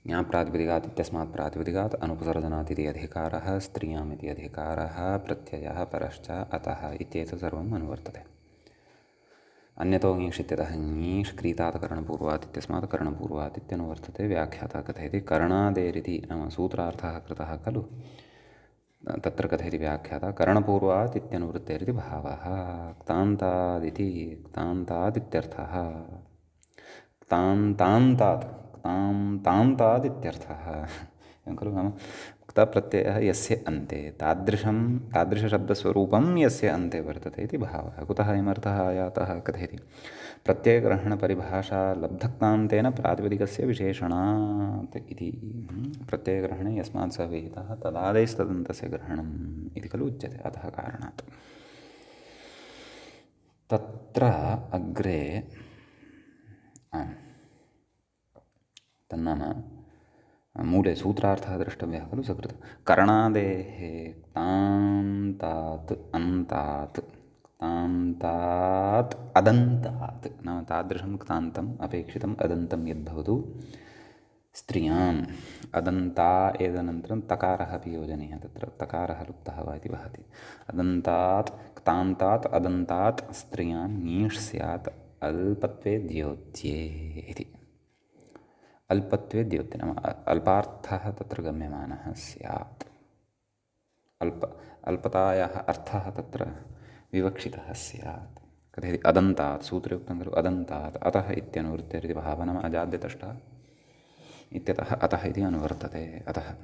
ज्ञाप्रातिपदिकात् इत्यस्मात् प्रातिपदिकात् अनुपसर्जनात् इति अधिकारः, स्त्रियाम् इति अधिकारः, प्रत्ययः, परश्च, अतः इत्येतत् सर्वम् अनुवर्तते। अन्यतो ङीष् इत्यतः ङीष्, क्रीतात् करणपूर्वात् इत्यस्मात् करणपूर्वात् इत्यनुवर्तते। व्याख्याता कथयति करणादेरिति, नाम सूत्रार्थः कृतः खलु, तत्र कथयति व्याख्याता करणपूर्वात् इत्यनुवृत्तेरिति भावः। क्तान्तादिति क्तान्तादित्यर्थः, क्तान्तादित्यर्थः एवं खलु। नाम क्तप्रत्ययः यस्य अन्ते तादृशशब्दस्वरूपं यस्य अन्ते वर्तते इति भावः। कुतः अयमर्थः आयातः कथयति प्रत्ययग्रहणपरिभाषा लब्धक्तान्तेन प्रातिपदिकस्य विशेषणात् इति। प्रत्ययग्रहणे यस्मात् सः विहितः तदादेस्तदन्तस्य ग्रहणम् इति खलु उच्यते, अतः कारणात्। तत्र अग्रे तन्नाम मूले सूत्रार्थः द्रष्टव्यः खलु सकृत्। करणादेः क्तान्तात् अन्तात्, क्तान्तात् अदन्तात्, नाम तादृशं क्तान्तम् अपेक्षितम् अदन्तं यद्भवतु स्त्रियाम्। अदन्ता एतदनन्तरं तकारः अपि योजनीयः, तत्र तकारः लुप्तः वा इति वहति। अदन्तात् क्तान्तात् अदन्तात् स्त्रियां ङीष् स्यात् अल्पत्वे द्योत्ये इति। अल्पत्वे द्योत्ये नाम अल्पार्थः तत्र गम्यमानः स्यात्। अल्पतायाः अर्थः तत्र विवक्षितः स्यात्। कथयति अदन्तात्, सूत्रे उक्तं खलु अदन्तात्, अतः इत्यनुवृत्तेरिति भावः। नाम अजाद्यतष्टा इत्यतः अतः इति अनुवर्तते। अतः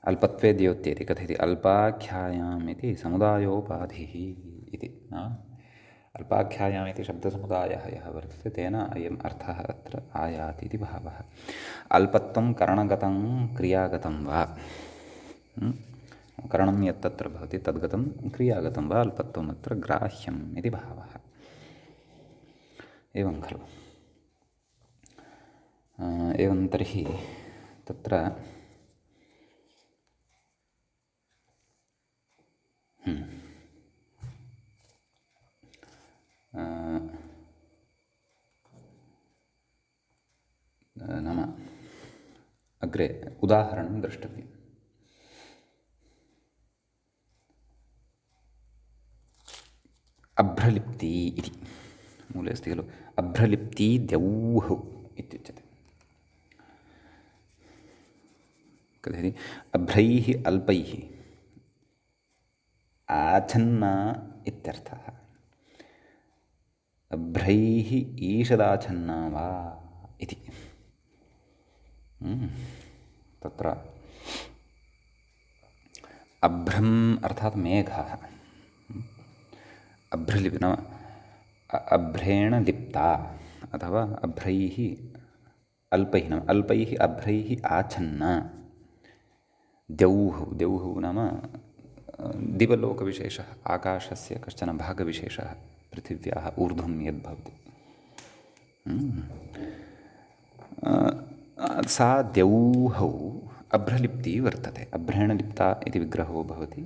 अल्पत्वे द्योत्ये इति कथयति अल्पाख्यायाम् इति समुदायोपाधिः इति। अल्पाख्यायाम् इति शब्दसमुदायः यः वर्तते तेन अयम् अर्थः अत्र आयाति इति भावः। अल्पत्वं करणगतं क्रियागतं वा, करणं यत् तत्र भवति तद्गतं क्रियागतं वा अल्पत्वम् अत्र ग्राह्यम् इति भावः। एवं खलु। एवं तर्हि तत्र नाम अग्रे उदाहरणं द्रष्टव्यम्। अभ्रलिप्ति इति मूले अस्ति खलु। अभ्रलिप्ति द्यौः इत्युच्यते। कथयति अभ्रैः अल्पैः आच्छन्ना इत्यर्थः। अभ्रैः ईषदाच्छन्ना वा इति। तत्र अभ्रम् अर्थात् मेघः। अभ्रलिप् नाम अभ्रेण लिप्ता अथवा अभ्रैः अल्पैः, नाम अल्पैः अभ्रैः आच्छन्ना। द्यौः, द्यौः नाम दिवलोकविशेषः, आकाशस्य कश्चन भागविशेषः, पृथिव्याः ऊर्ध्वं यद्भवति। सा द्यौः अभ्रलिप्तिः वर्तते। अभ्रेण लिप्ता इति विग्रहो भवति।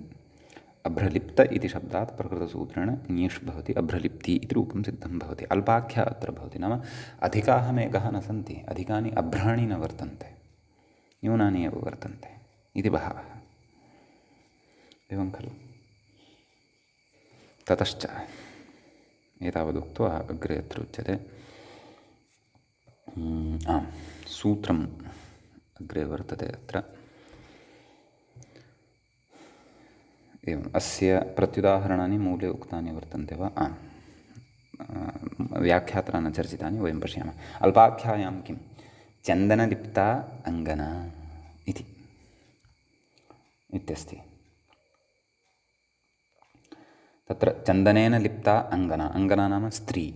अभ्रलिप्त इति शब्दात् प्रकृतसूत्रेण ङीष् भवति, अभ्रलिप्ति इति रूपं सिद्धं भवति। अल्पाख्या अत्र भवति, नाम अधिकाः मेघाः न सन्ति, अधिकानि अभ्राणि न वर्तन्ते, न्यूनानि एव वर्तन्ते इति भावः। एवं खलु। ततश्च एतावदुक्त्वा अग्रे अत्र उच्यते सूत्रम् अग्रे वर्तते अत्र। एवम् अस्य प्रत्युदाहरणानि मूले उक्तानि वर्तन्ते वा? व्याख्यात्रा न चर्चितानि, वयं पश्यामः। अल्पाख्यायां किं चन्दनलिप्ता अङ्गना इति इत्यस्ति। तत्र चन्दनेन लिप्ता अङ्गना, अङ्गना नाम स्त्री।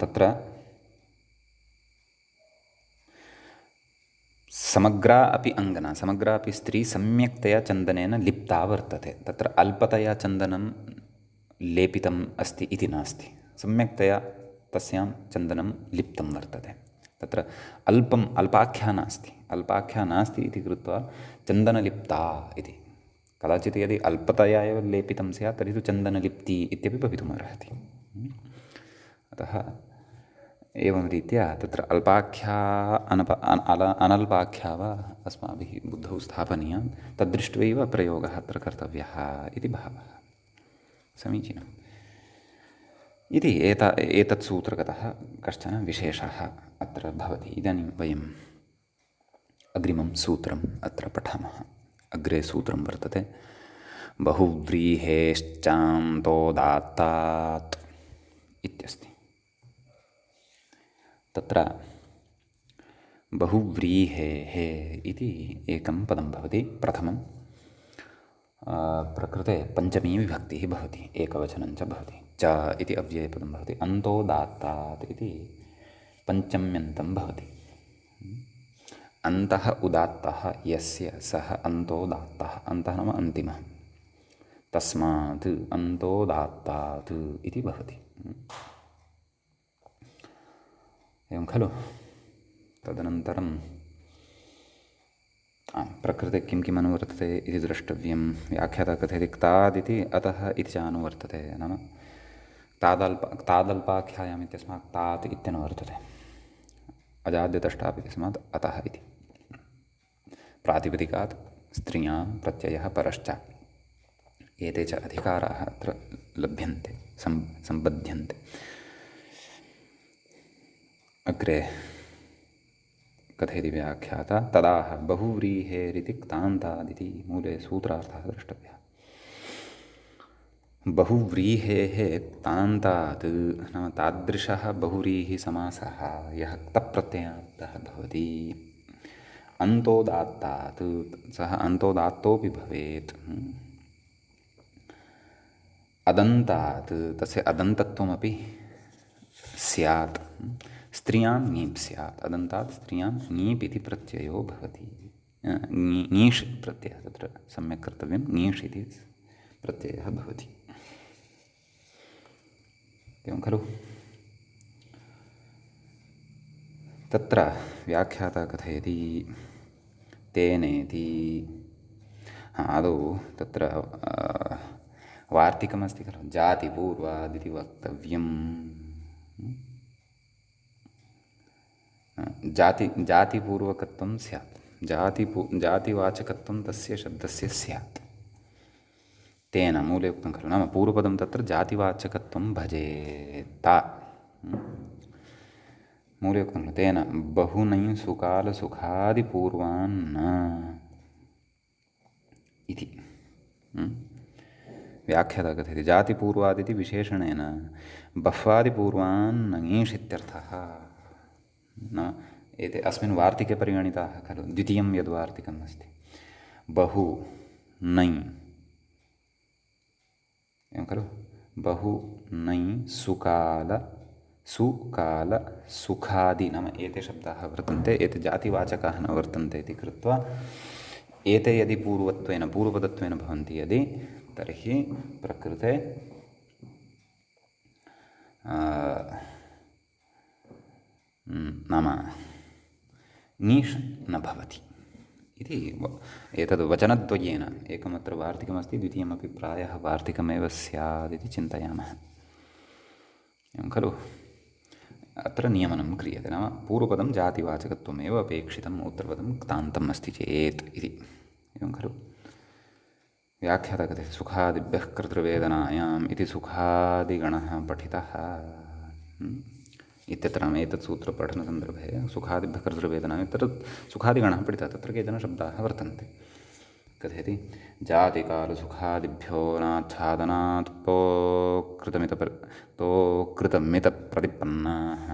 तत्र समग्रा अपि अङ्गना, समग्रा अपि स्त्री सम्यक्तया चन्दनेन लिप्ता वर्तते। तत्र अल्पतया चन्दनं लेपितम् अस्ति इति नास्ति, सम्यक्तया तस्यां चन्दनं लिप्तं वर्तते। तत्र अल्पाख्या नास्ति, अल्पाख्या नास्ति इति कृत्वा चन्दनलिप्ता इति। कदाचित् यदि अल्पतया एव लेपितं स्यात् तर्हि तु चन्दनलिप्ति इत्यपि भवितुमर्हति। अतः एवं रीत्या तत्र अल्पाख्या अनल्पाख्या वा अस्माभिः बुद्धौ स्थापनीया, तद्दृष्ट्वैव प्रयोगः अत्र कर्तव्यः इति भावः। समीचीनम् इति एतत् सूत्रगतः कश्चन विशेषः अत्र भवति। इदानीं वयम् अग्रिमं सूत्रम् अत्र पठामः। अग्रे सूत्रं वर्तते बहुव्रीहेश्चान्तोदात्तात् इत्यस्ति। तत्र बहुव्रीहेः इति एकं पदं भवति। प्रथमं प्रकृते पञ्चमी विभक्तिः भवति, एकवचनं च भवति। च इति अव्ययपदं भवति। अन्तोदात्तात् इति पञ्चम्यन्तं भवति। अन्तः उदात्तः यस्य सः अन्तोदात्तः, अन्तः नाम अन्तिमः, तस्मात् अन्तोदात्तात् इति भवति। एवं खलु। तदनन्तरं प्रकृते किं किम् अनुवर्तते इति द्रष्टव्यं। व्याख्याता कथयति क्तादिति अतः इति च अनुवर्तते, नाम तादल्पाख्यायाम् इत्यस्मात् तात् इत्यनुवर्तते। अजाद्यतष्टाप् इत्यस्मात् अतः इति। प्रातिपदिकात् स्त्रियां प्रत्ययः परश्च, एते च अधिकाराः अत्र लभ्यन्ते, सम्बध्यन्ते। अग्रे कथयति व्याख्याता तदाह बहुव्रीहेरिति क्तान्तादिति मूले सूत्रार्थः द्रष्टव्यः। बहुव्रीहेः क्तान्तात् नाम तादृशः बहुव्रीहिसमासः यः क्तप्रत्ययान्तः भवति। अन्तोदात्तात् सः अन्तोदात्तोऽपि भवेत्। अदन्तात् तस्य अदन्तत्वमपि स्यात्। स्त्रियां ङीप् स्यात्। अदन्तात् स्त्रियां ङीप् इति प्रत्ययो भवति। ङीष् प्रत्ययः तत्र सम्यक् कर्तव्यं। ङीष् इति प्रत्ययः भवति। एवं खलु। तत्र व्याख्याता कथयति तेनेति। आदौ तत्र वार्तिकमस्ति खलु, जातिपूर्वादिति वक्तव्यम्। जातिपूर्वकत्वं स्यात्, जातिवाचकत्वं तस्य शब्दस्य स्यात्। तेन मूले उक्तं खलु, नाम पूर्वपदं तत्र जातिवाचकत्वं भजेत। मूले उक्तं खलु तेन बहुनै सुकालसुखादिपूर्वान्न इति। व्याख्याता कथयति जातिपूर्वादिति विशेषणेन बह्वादिपूर्वान् ङीष् इत्यर्थः। न एते अस्मिन् वार्तिके परिगणिताः खलु। द्वितीयं यद्वार्तिकम् अस्ति बहु नै, एवं खलु। बहु नै सुकालसुखादि नाम एते शब्दाः वर्तन्ते, एते जातिवाचकाः न वर्तन्ते इति कृत्वा एते यदि पूर्वपदत्वेन भवन्ति यदि, तर्हि प्रकृते नाम ङीष् न भवति इति एतद् वचनद्वयेन एकमत्र वार्तिकमस्ति, द्वितीयमपि प्रायः वार्तिकमेव स्यादिति चिन्तयामः। एवं खलु अत्र नियमनं क्रियते, नाम पूर्वपदं जातिवाचकत्वमेव अपेक्षितम्, उत्तरपदं क्तान्तम् अस्ति चेत् इति। एवं खलु व्याख्याता कथयति सुखादिभ्यः कर्तृवेदनायाम् इति सुखादिगणः पठितः इत्यत्र, नाम एतत् सूत्रपठनसन्दर्भे सुखादिभ्यः कर्तृवेदनायाम् इत्यत्र सुखादिगणः पठितः। तत्र केचन शब्दाः वर्तन्ते। कथयति जातिकालसुखादिभ्यो नाच्छादनात् तोकृतमितप्रतिपन्नाः।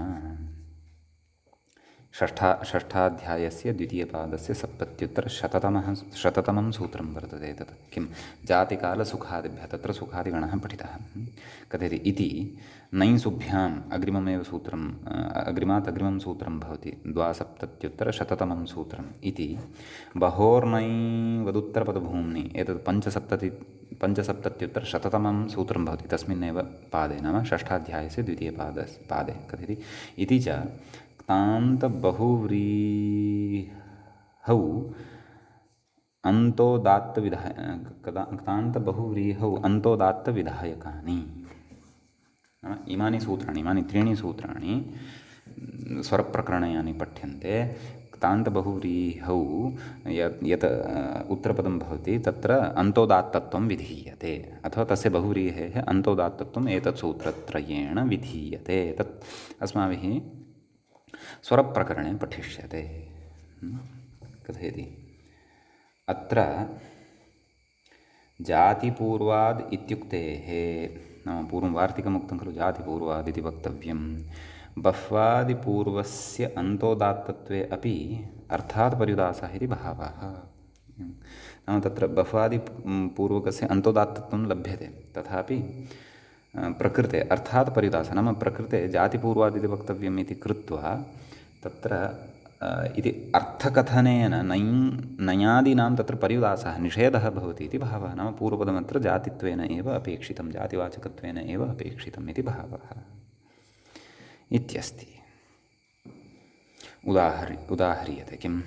षष्ठाध्यायस्य द्वितीयपादस्य 70-शततमं सूत्रं वर्तते एतत्। किं जातिकालसुखादिभ्यः, तत्र सुखादिगणः पठितः। कथयति इति नैंसुभ्याम् अग्रिममेव सूत्रम्, अग्रिमात् अग्रिमं सूत्रं भवति 72-शततमं सूत्रम् इति बहोर्नैवदुत्तरपदभूम्नि, एतत् 75-शततमं सूत्रं भवति तस्मिन्नेव पादे, नाम षष्ठाध्यायस्य द्वितीयपादे। कथयति इति च क्तान्तबहुव्रीहौ अन्तोदात्तविधायकानि। इमानि सूत्राणि, इमानि त्रीणि सूत्राणि स्वरप्रकरणे यानि पठ्यन्ते, क्तान्तबहुव्रीहौ यत् उत्तरपदं भवति तत्र अन्तोदात्तत्वं विधीयते, अथवा तस्य बहुव्रीहेः अन्तोदात्तत्वम् एतत् सूत्रत्रयेण विधीयते। तत् अस्माभिः स्वरप्रकरणे पठिष्यते। कथयति अत्र जातिपूर्वाद् इत्युक्तेः, नाम पूर्वं वार्तिकमुक्तं खलु जातिपूर्वाद् इति वक्तव्यं, बह्वादिपूर्वस्य अन्तोदात्तत्वे अपि अर्थात् पर्युदासः इति भावः। नाम तत्र बह्वादिपूर्वकस्य अन्तोदात्तत्वं लभ्यते, तथापि प्रकृते अर्थात् पर्युदासः, नाम प्रकृते जातिपूर्वाद् इति वक्तव्यम् इति कृत्वा तत्र इति अर्थकथनेन नयादीनां तत्र पर्युदासः, निषेधः भवति इति भावः। नाम पूर्वपदमत्र जातित्वेन एव अपेक्षितं, जातिवाचकत्वेन एव अपेक्षितम् इति भावः इत्यस्ति। उदाह्रियते किम्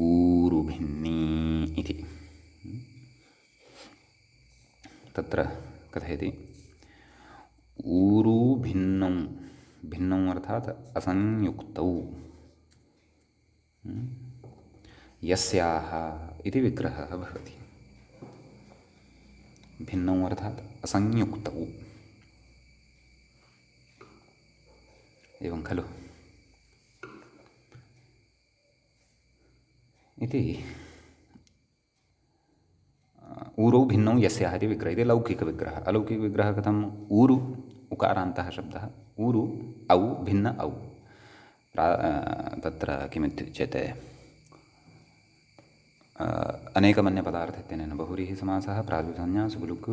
ऊरुभिन्नी इति। तत्र कथयति ऊरुभिन्नौ, भिन्नौ अर्थात् असंयुक्तौ, यस्याः इति विग्रहः भवति। भिन्नौ अर्थात् असंयुक्तौ, एवं खलु इति। ऊरौ भिन्नौ यस्याः इति विग्रहः, इति लौकिकविग्रहः। अलौकिकविग्रहः कथम्? ऊरु उकारान्तः शब्दः, ऊरु औ भिन्न औ। तत्र किमित्युच्यते, अनेकमन्यपदार्थेन बहुव्रीहि समासः प्रातिपदिकसंज्ञा सुबुलुक्।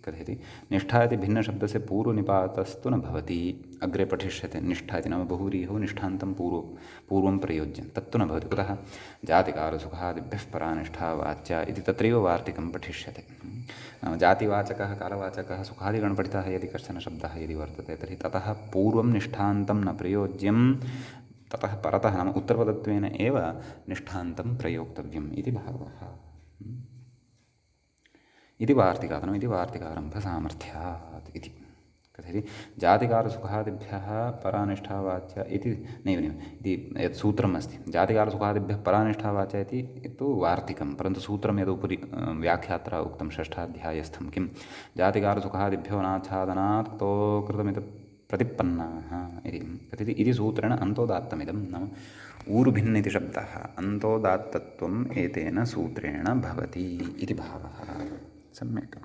कथयति निष्ठा इति भिन्नशब्दस्य पूर्वनिपातस्तु न भवति। अग्रे पठिष्यते निष्ठा इति, नाम बहुव्रीहौ निष्ठान्तं पूर्वं प्रयोज्यं, तत्तु न भवति। कुतः? जातिकालसुखादिभ्यः परा निष्ठा वाच्या इति तत्रैव वार्तिकं पठिष्यते। जातिवाचकः, कालवाचकः, सुखादिगणपठितः यदि कश्चन शब्दः यदि वर्तते, तर्हि ततः पूर्वं निष्ठान्तं न प्रयोज्यं, ततः परतः नाम उत्तरपदत्वेन एव निष्ठान्तं प्रयोक्तव्यम् इति भावः। इति वार्तिकातनम्, इति वार्तिकारम्भसामर्थ्यात् इति। कथयति जातिकालसुखादिभ्यः परानिष्ठावाच्या इति नैव इति यत् सूत्रम् अस्ति, जातिकालसुखादिभ्यः परानिष्ठावाच्या इति तु वार्तिकं, परन्तु सूत्रं यदुपरि व्याख्यात्रा उक्तं षष्ठाध्यायस्थं, किं जातिकालसुखादिभ्यो नाच्छादनात् तोकृतमितप्रतिपन्नाः इति। कथयति इति सूत्रेण अन्तोदात्तमिदं, नाम ऊरुभिन्न इति शब्दः अन्तोदात्तत्वम् एतेन सूत्रेण भवति इति भावः। सम्यक्।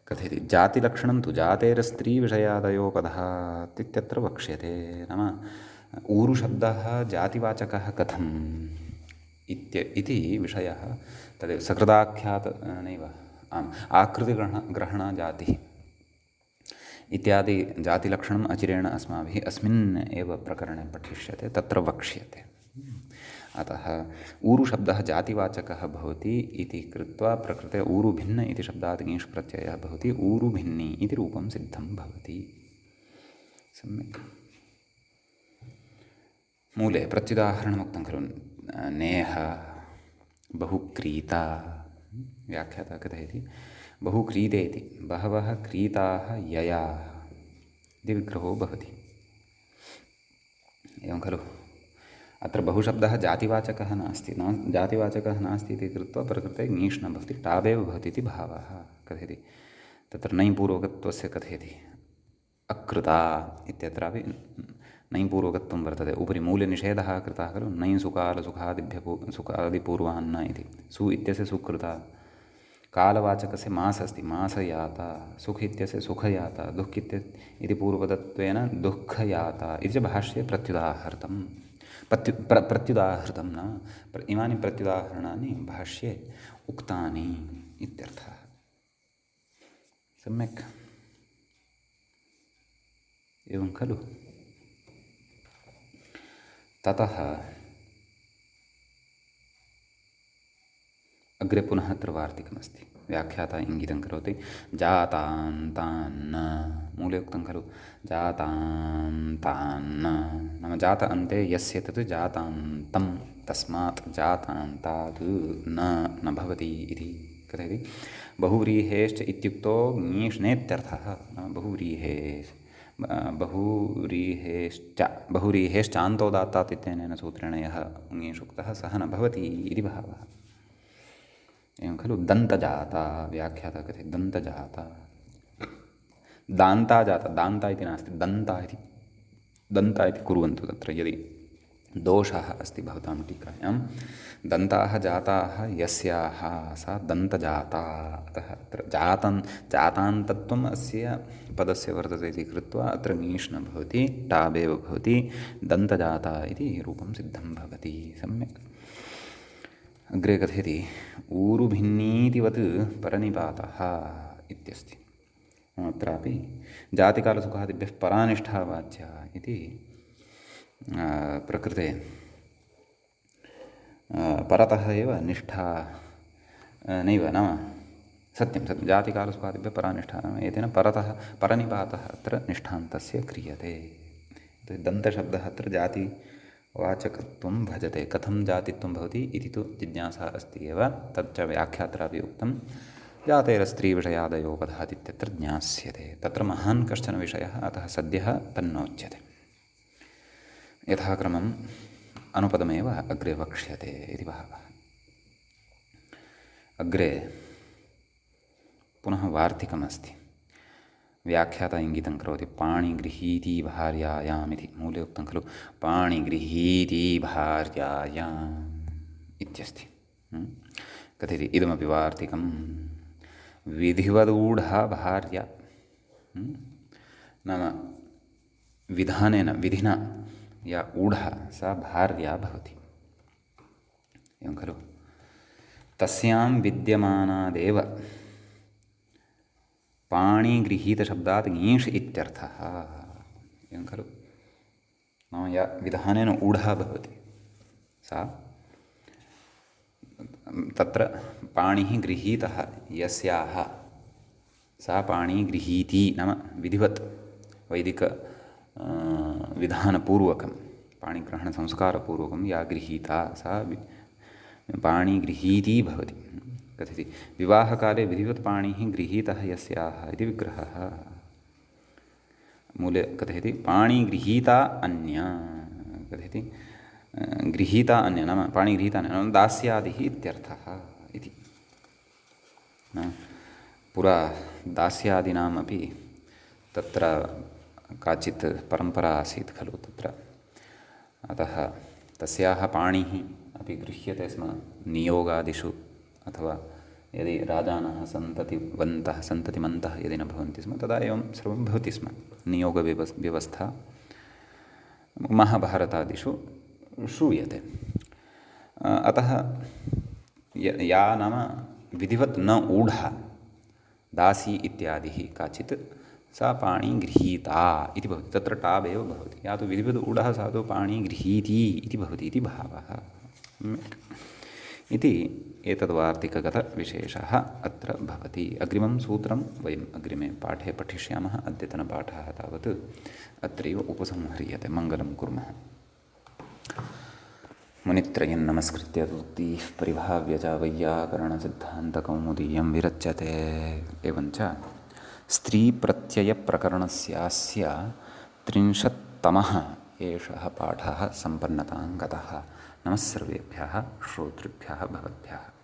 कथयति जातिलक्षणं तु जातेरस्त्रीविषयादयो पदात् इत्यत्र वक्ष्यते। नाम ऊरुशब्दः जातिवाचकः कथम् इति विषयः तदेव सकृदाख्यात नैव आकृतिग्रहणजातिः इत्यादि जातिलक्षणम् अचिरेण अस्माभिः अस्मिन् एव प्रकरणे पठिष्यते, तत्र वक्ष्यते। अतः ऊरुशब्दः जातिवाचकः भवति इति कृत्वा प्रकृते ऊरुभिन्न इति शब्दात् ङीष् प्रत्ययः भवति, ऊरुभिन्नी इति रूपं सिद्धं भवति। सम्यक्। मूले प्रत्युदाहरणमुक्तं खलु, नेह बहुक्रीता व्याख्याता कथयति बहुक्रीते इति बहवः क्रीताः यया इति विग्रहो भवति। एवं खलु। अत्र बहुशब्दः जातिवाचकः नास्ति, जातिवाचकः नास्ति इति कृत्वा प्रकृते ङीष् न भवति, टाबेव भवति इति भावः कथयति। तत्र नञ्पूर्वकत्वस्य कथयति। अकृता इत्यत्रापि नञ्पूर्वकत्वं वर्तते। उपरि मूलनिषेधः कृतः खलु, नञ् सुकालसुखादिभ्यः सुखादिपूर्वान्न इति। सु इत्यस्य सुकृता, कालवाचकस्य मास अस्ति, मासयाता, सुख इत्यस्य सुखयाता, दुःख इति पूर्वपदत्वेन दुःखयाता इति च भाष्ये प्रत्युदाहृतं। प्रत्युदाहृतं न, इमानि प्रत्युदाहरणानि भाष्ये उक्तानि इत्यर्थः। सम्यक्। एवं खलु। ततः अग्रे पुनः अत्र वार्तिकमस्ति। व्याख्याता इङ्गितं करोति जातान्तान्न, मूले उक्तं खलु जातान्तान्न, नाम जात अन्ते यस्य तत् जातान्तं, तस्मात् जातान्तात् न भवति इति कथयति। बहुव्रीहेश्च इत्युक्तो ङीष्णेत्यर्थः। नाम बहुव्रीहेश्चान्तोदात्तात् इत्यनेन सूत्रेण यः ङीष् उक्तः सः न भवति इति भावः। एवं खलु। दन्तजाता व्याख्याता कथयति दन्तजाता, दान्ता जाता, दान्ता इति नास्ति, दन्ता इति कुर्वन्तु। तत्र यदि दोषः अस्ति भवतां टीकायां, दन्ताः जाताः यस्याः सा दन्तजाता। अतः अत्र जातान्तत्वम् अस्य पदस्य वर्तते इति कृत्वा अत्र ङीष् न भवति, टाबेव भवति, दन्तजाता इति रूपं सिद्धं भवति। सम्यक्। अग्रे कथयति ऊरुभिन्नीतिवत् परनिपातः इत्यस्ति। अत्रापि जातिकालसुखादिभ्यः परानिष्ठा वाच्या इति प्रकृते परतः एव निष्ठा नैव, नाम सत्यं जातिकालसुखादिभ्यः परानिष्ठा, नाम एतेन परतः परनिपातः अत्र निष्ठान्तस्य क्रियते। दन्तशब्दः अत्र जातिवाचकत्वं भजते। कथं जातित्वं भवति इति तु जिज्ञासा अस्ति एव। तच्च व्याख्यात्रापि उक्तं जातेरस्त्रीविषयादयो पदात् इत्यत्र ज्ञास्यते। तत्र महान् कश्चन विषयः, अतः सद्यः तन्नोच्यते। यथाक्रमम् अनुपदमेव अग्रे वक्ष्यते इति भावः। अग्रे पुनः वार्तिकमस्ति। व्याख्याता इङ्गितं करोति पाणिगृहीति भार्यायाम् इति। मूले उक्तं खलु पाणिगृहीति भार्यायाम् इत्यस्ति। कथयति इदमपि वार्तिकं विधिवदूढा भार्या, नाम विधानेन विधिना या ऊढा सा भार्या भवति। एवं खलु। तस्यां विद्यमानादेव पाणिगृहीतशब्दात् ङीष् इत्यर्थः। एवं खलु। नाम या विधानेन ऊढा भवति सा, तत्र पाणिः गृहीतः यस्याः सा पाणिगृहीति, नाम विधिवत् वैदिक विधानपूर्वकं पाणिग्रहणसंस्कारपूर्वकं या गृहीता सा पाणिगृहीती भवति। कथयति विवाहकाले विधिवत् पाणिः गृहीतः यस्याः इति विग्रहः। मूले कथयति पाणिगृहीता अन्या, कथयति गृहीता अन्या, नाम पाणिगृहीता अन्या नाम दास्यादिः इत्यर्थः इति। पुरा दास्यादीनामपि तत्र काचित् परम्परा आसीत् खलु तत्र, अतः तस्याः पाणिः अपि गृह्यते स्म नियोगादिषु, अथवा यदि राजानः सन्ततिमन्तः यदि न भवन्ति स्म तदा एवं सर्वं भवति स्म। नियोगव्यवस्था महाभारतादिषु श्रूयते। अतः या नाम विधिवत् न ऊढा दासी इत्यादिः काचित् सा पाणिगृहीता इति भवति। तत्र टाबेव भवति। या तु विधिवत् ऊढः सा तु पाणिगृहीती इति भवति इति भावः इति एतद्वार्तिकगतविशेषः अत्र भवति। अग्रिमं सूत्रं वयम् अग्रिमे पाठे पठिष्यामः। अद्यतनपाठः तावत् अत्रैव उपसंह्रियते। मङ्गलं कुर्मः। मुनित्रयं नमस्कृत्य तूक्तिः परिभाव्य च वैयाकरणसिद्धान्तकौमुदीयं विरच्यते। एवञ्च स्त्रीप्रत्ययप्रकरणस्यास्य 30तमः एषः पाठः सम्पन्नतां गतः। नमः सर्वेभ्यः श्रोतृभ्यः भवद्भ्यः।